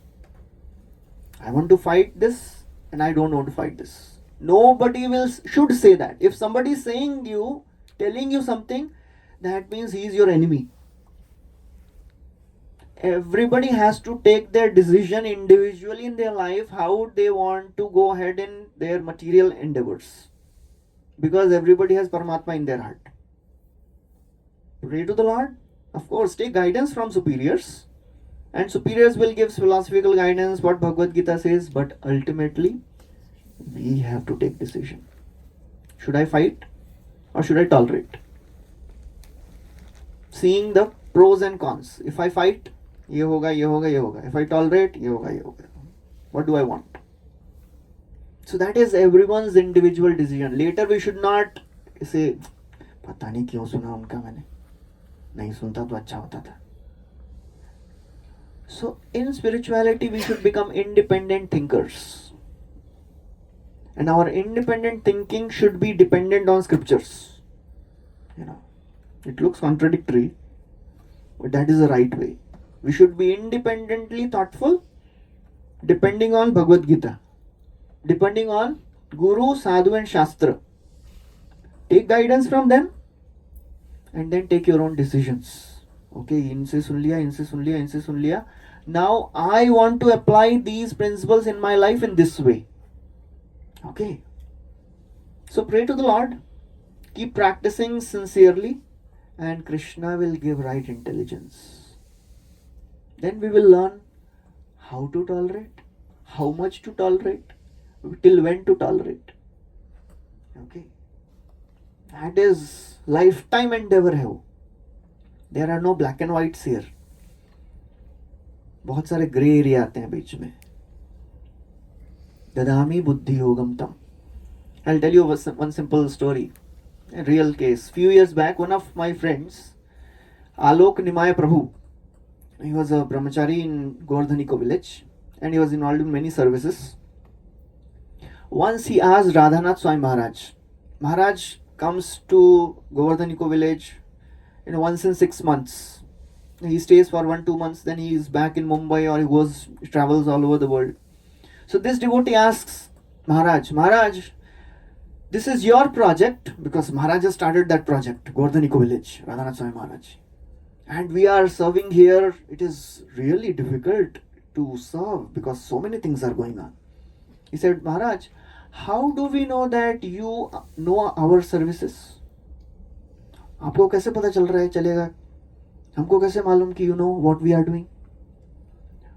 I want to fight this and I don't want to fight this. Nobody should say that. If somebody is telling you something, that means he is your enemy. Everybody has to take their decision individually in their life, how they want to go ahead in their material endeavors. Because everybody has Paramatma in their heart. Pray to the Lord. Of course, take guidance from superiors. And superiors will give philosophical guidance, what Bhagavad Gita says. But ultimately, we have to take decision. Should I fight or should I tolerate? Seeing the pros and cons. If I fight, ये होगा, ये होगा, ये होगा. If I tolerate, ये होगा, ये होगा. What do I want? So that is everyone's individual decision. Later we should not say, पता नहीं क्यों सुना उनका मैंने. नहीं सुनता तो अच्छा होता था. So in spirituality we should become independent thinkers. And our independent thinking should be dependent on scriptures. It looks contradictory, but that is the right way. We should be independently thoughtful, depending on Bhagavad Gita, depending on Guru, Sadhu and Shastra. Take guidance from them and then take your own decisions. Okay, इनसे सुन लिया, इनसे सुन लिया, इनसे सुन लिया. Now I want to apply these principles in my life in this way. Okay. So pray to the Lord, keep practicing sincerely, and Krishna will give right intelligence. Then we will learn how to tolerate, how much to tolerate, till when to tolerate. Okay. That is lifetime endeavor है वो. There are no black and whites here. बहुत सारे grey area आते हैं बीच में. ददामी बुद्धि योगम तम. I'll tell you one simple story, a real case. Few years back, one of my friends, Alok Nimay Prabhu, he was a brahmachari in Govardhaniko village and he was involved in many services. Once he asked Radhanath Swami Maharaj. Maharaj comes to Govardhaniko village once in 6 months. He stays for 1-2 months, then he is back in Mumbai or he travels all over the world. So this devotee asks Maharaj, this is your project, because Maharaj has started that project, Govardhaniko village, Radhanath Swami Maharaj. And we are serving here. It is really difficult to serve because so many things are going on. He said, Maharaj, how do we know that you know our services? आपको कैसे पता चल रहा है चलेगा? हमको कैसे मालूम कि you know what we are doing?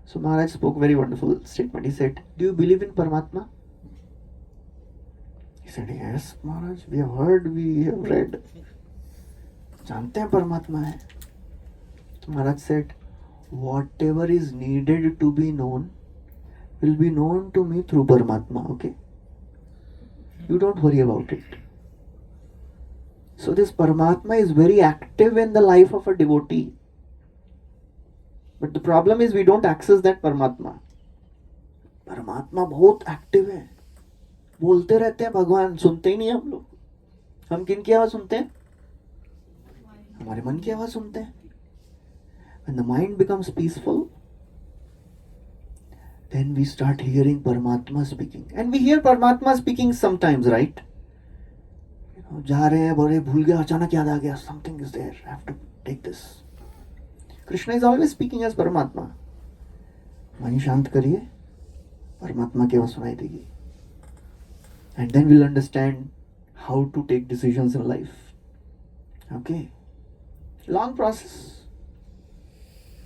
So Maharaj spoke very wonderful statement. He said, do you believe in Paramatma? He said, yes, Maharaj, we have heard, we have read. जानते हैं परमात्मा है. Maharaj said, whatever is needed to be known will be known to me through Paramatma, okay? You don't worry about it. So this Paramatma is very active in the life of a devotee. But the problem is we don't access that Paramatma. Paramatma बहुत active है. बोलते रहते हैं भगवान, सुनते ही नहीं हम लोग. हम किन की आवाज सुनते हैं? हमारे मन की आवाज सुनते हैं. When the mind becomes peaceful, then we start hearing Paramatma speaking. And we hear Paramatma speaking sometimes, right? जा रहे हैं, बोले भूल गया, अचानक याद आ गया, something is there, I have to take this. Krishna is always speaking as Paramatma. मन शांत करिए, परमात्मा की आवाज सुनाई देगी. And then we'll understand how to take decisions in life. Okay? Long process.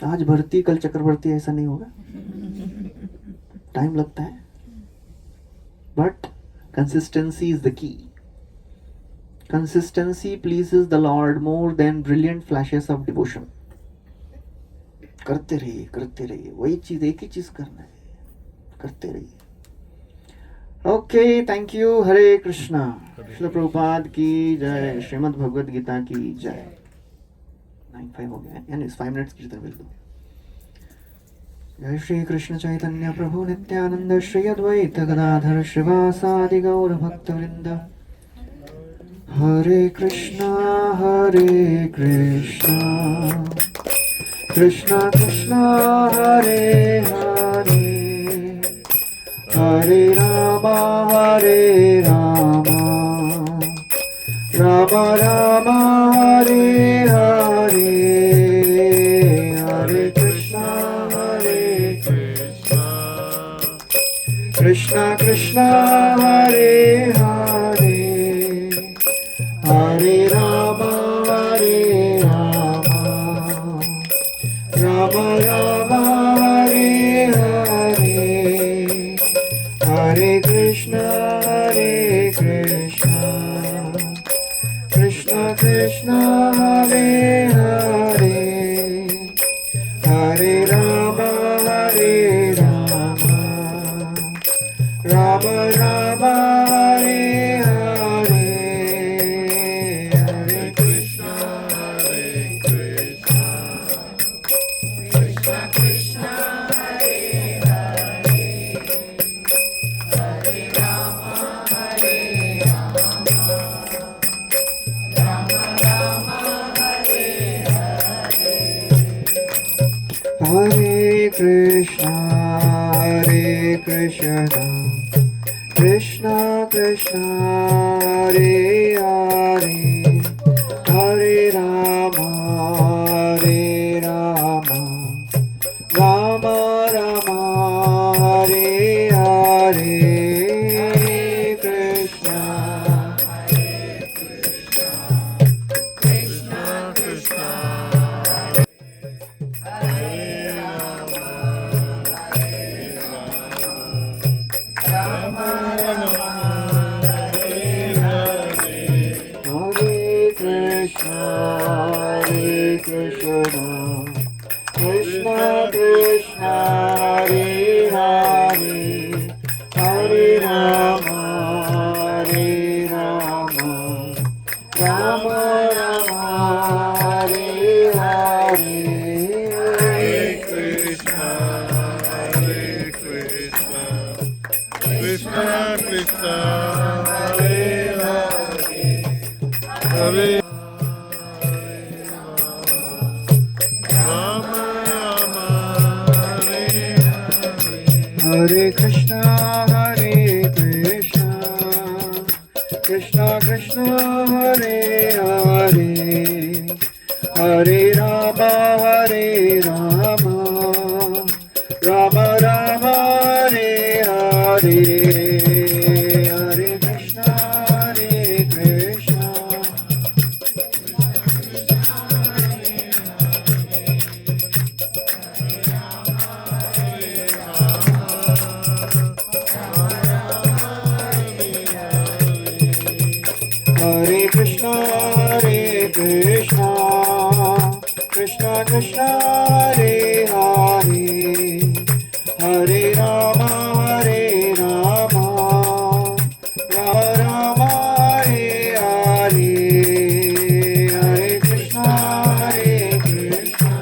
आज भर्ती कल चक्रवर्ती ऐसा नहीं होगा. टाइम लगता है. But consistency is the key. Consistency pleases the Lord more than brilliant flashes of devotion. करते रहिए, वही चीज, एक ही चीज करना है, करते रहिए. Okay, thank you. Hare Krishna. Srila Prabhupada की जय. श्रीमद् भगवद गीता की जय. 9:05 हो गया, यानी 5 minutes कीर्तन मिल दो. जय श्री कृष्ण चैतन्य प्रभु नित्यानंद श्री अद्वैत गदाधर श्रीवासादि गौर भक्त वृंद. हरे कृष्णा कृष्णा कृष्णा हरे हरे, हरे राम राम राम हरे हरे, हरे कृष्णा कृष्णा कृष्णा हरे हरे, हरे राम राम राम हरे हरे, हरे कृष्णा कृष्णा कृष्णा हरे हरे, हरे राम राम राम हरे हरे, हरे कृष्णा कृष्णा कृष्णा हरे हरे, हरे Ram Ram Ram Hare Hare. Hare Krishna Krishna Krishna Hare Hare, Hare Rama Rama Rama Hare Hare, Hare Krishna Krishna, Hare Krishna, Krishna Krishna, Hare Hare, Hare Rama, Hare Rama, Rama Rama, Hare Hare.
Hare Krishna, Hare Krishna, Krishna Krishna, Hare Hare, Hare Rama Rama, Hare Hare.
Hare Krishna, Hare Krishna, Krishna Krishna, Hare Hare, Hare Rama, Hare Rama, Rama Rama, Hare Hare. Hare Krishna, Hare Krishna. Hare Krishna, Hare Krishna, Krishna Krishna, Hare Hare, Hare Rama, Hare Rama, Rama Rama, Hare Hare. Hare Krishna, Hare Krishna.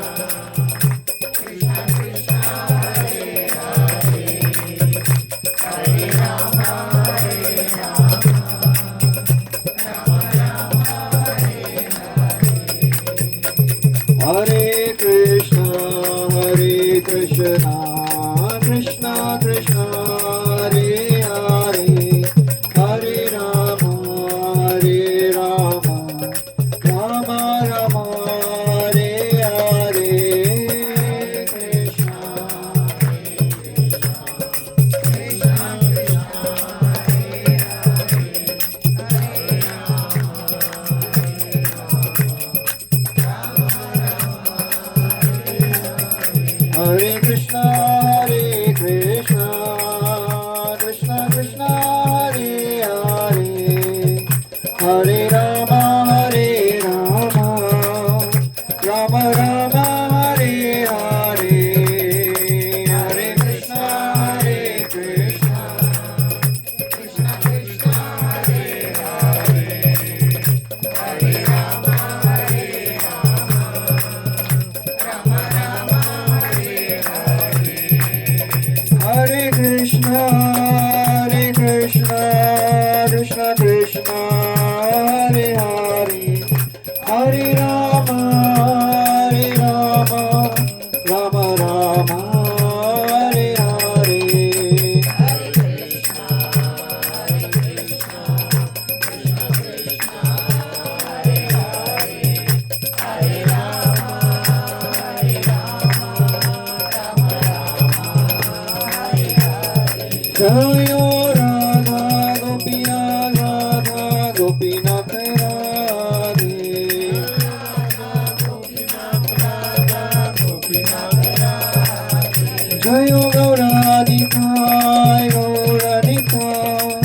Hare Krishna, Hare Krishna, Krishna Krishna, Hare Hare, Hare Rama, Hare Rama, Rama Rama, Hare Hare. Krishna. Hare Krishna, Hare Krishna, Krishna Krishna, Hare Hare, Hare Rama, Hare Rama, Rama Rama, Hare Hare. Hare Krishna, Hare Krishna. Hare Krishna, Hare Krishna, Krishna Krishna, Hare Hare, Hare Rama, Hare Rama, Rama Rama, Hare Hare. Jayo Radha Gopinath, Radha Gopinath Radhe. Jayo Gauranitai, Gauranitai,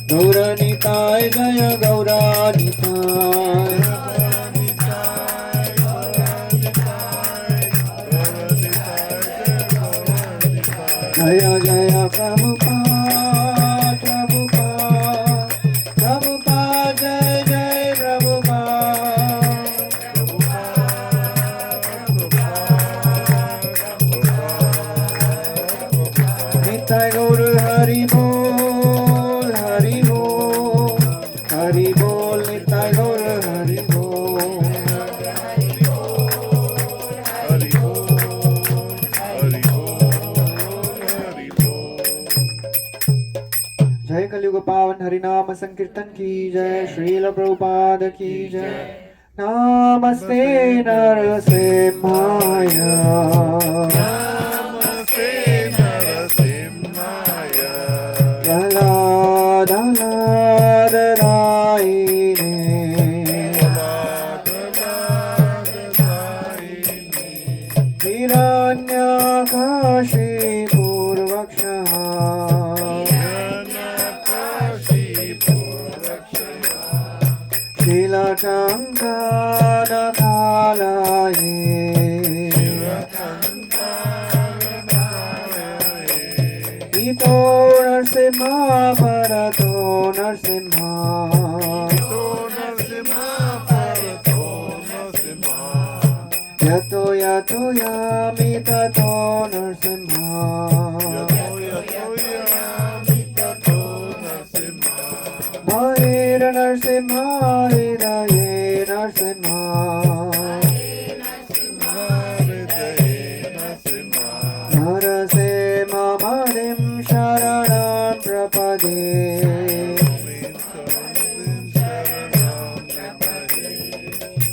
Gauranitai, Jaya Gauranitai. Jaya Jaya Prabhupada, Prabhupada, Prabhupada, Jai Jai Prabhupada. Nitai Gaur Hari Bol, Hari Bol, Hari Bol, Nitai Gaur Hari Bol.
Hari Bol, Hari Bol, Hari Bol.
जय कलयुग पावन हरिनाम संकीर्तन की जय, श्रील प्रभुपाद की जय। नमस्ते नरसिम्हाय,
Namaste Narasimhaya,
Daladaladarayine, Hiranyakashi Purvakshah, Shilachanka Ito Narasimha Parato Narasimha Yato Yato Yami Tato Narasimha Mahira Narasimha Hridaye Narasimha Narasimha Marim Sharanam Prapade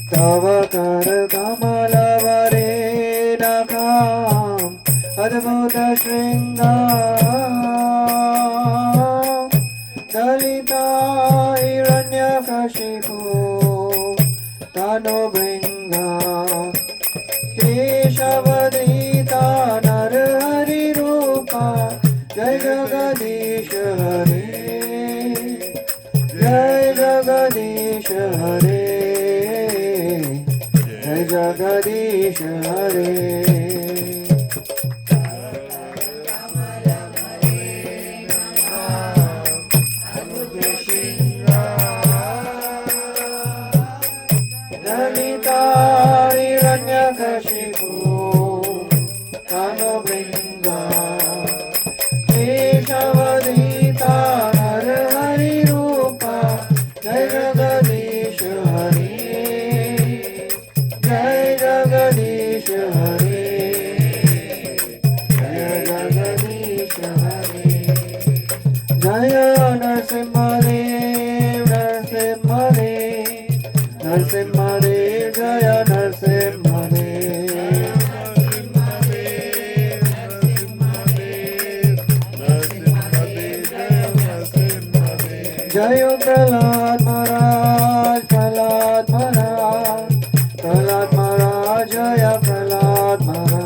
Tava Kar Kamalavare Nakam Adbhuta Shringam Dalita Hiranyakashipu Tano Bringa Keshavadita Narhari Rupa Jai Jagadish Hare Jai Jagadish Hare Jai Jagadish Hare Dalita Hiranyakashipu Tano Bringa Keshavadita Narhari Rupa Jai Jagadish Hare Jai Jagadish Hare Jai Jagadish Hare Jaya Narasimhadev Narasimhadev Narasimhadev Jaya Narasimhadev Jayo Prahlad Maharaj Prahlad Maharaj Prahlad Maharaj Jaya Prahlad Maharaj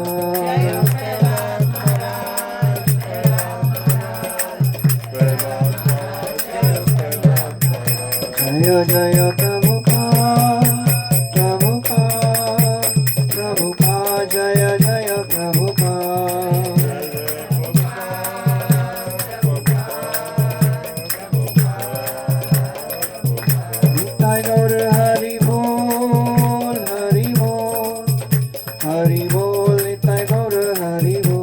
Jaya Jaya Prabhupada Prabhupada Prabhupada Jaya Jaya Prabhupada Nitai Gaur Hari Bol Hari Bol Hari Bol Nitai Gaur Hari Bol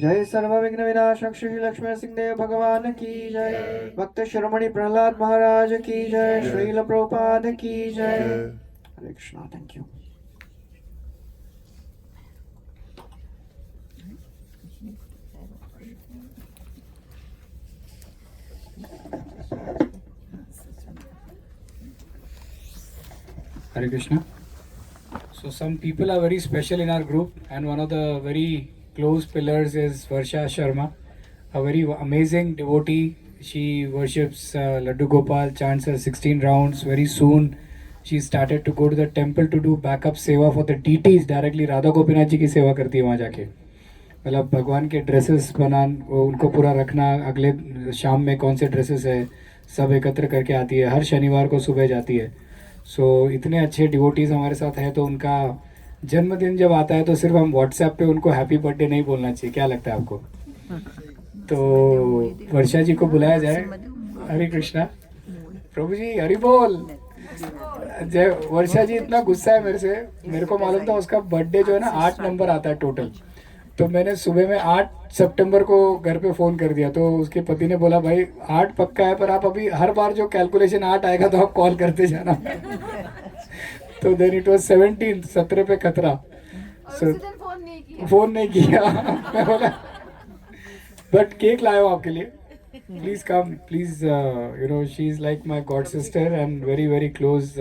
जय सर्व विघ्न विनाशक श्री लक्ष्मण सिंह देव भगवान की जय भक्त शिरोमणि प्रहलाद महाराज की जय श्रील प्रभुपाद की जय Hare Krishna thank you
Hare Krishna. So some people are very special in our group, and one of the very close pillars is Varsha Sharma, a very amazing devotee. She worships Laddu Gopal, chants her 16 rounds. Very soon she started to go to the temple to do backup seva for the deities. Directly Radha Gopinath जी की सेवा करती है वहाँ जाके. मतलब भगवान के dresses उनको पूरा रखना, अगले शाम में कौन से ड्रेसेस है सब एकत्र करके आती है. हर शनिवार को सुबह जाती है. सो इतने अच्छे डिवोटीज़ हमारे साथ हैं, तो उनका जन्मदिन जब आता है तो सिर्फ हम व्हाट्सएप पे उनको हैप्पी बर्थडे नहीं बोलना चाहिए. क्या लगता है आपको? तो वर्षा जी को बुलाया जाए. हरे कृष्णा. प्रभु जी हरि बोल. जय. वर्षा जी इतना गुस्सा है मेरे से. मेरे को मालूम था उसका बर्थडे जो है ना 8 नंबर आता है टोटल. तो मैंने सुबह में 8 सितंबर को घर पे फ़ोन कर दिया. तो उसके पति ने बोला भाई 8 पक्का है, पर आप अभी हर बार जो कैलकुलेशन 8 आएगा तो आप कॉल करते जाना. तो देन इट वाज 17 पे खतरा. फ़ोन नहीं किया. मैं बोला बट केक लाया हूँ आपके लिए. Please come, please. You know she is like my God sister and very very close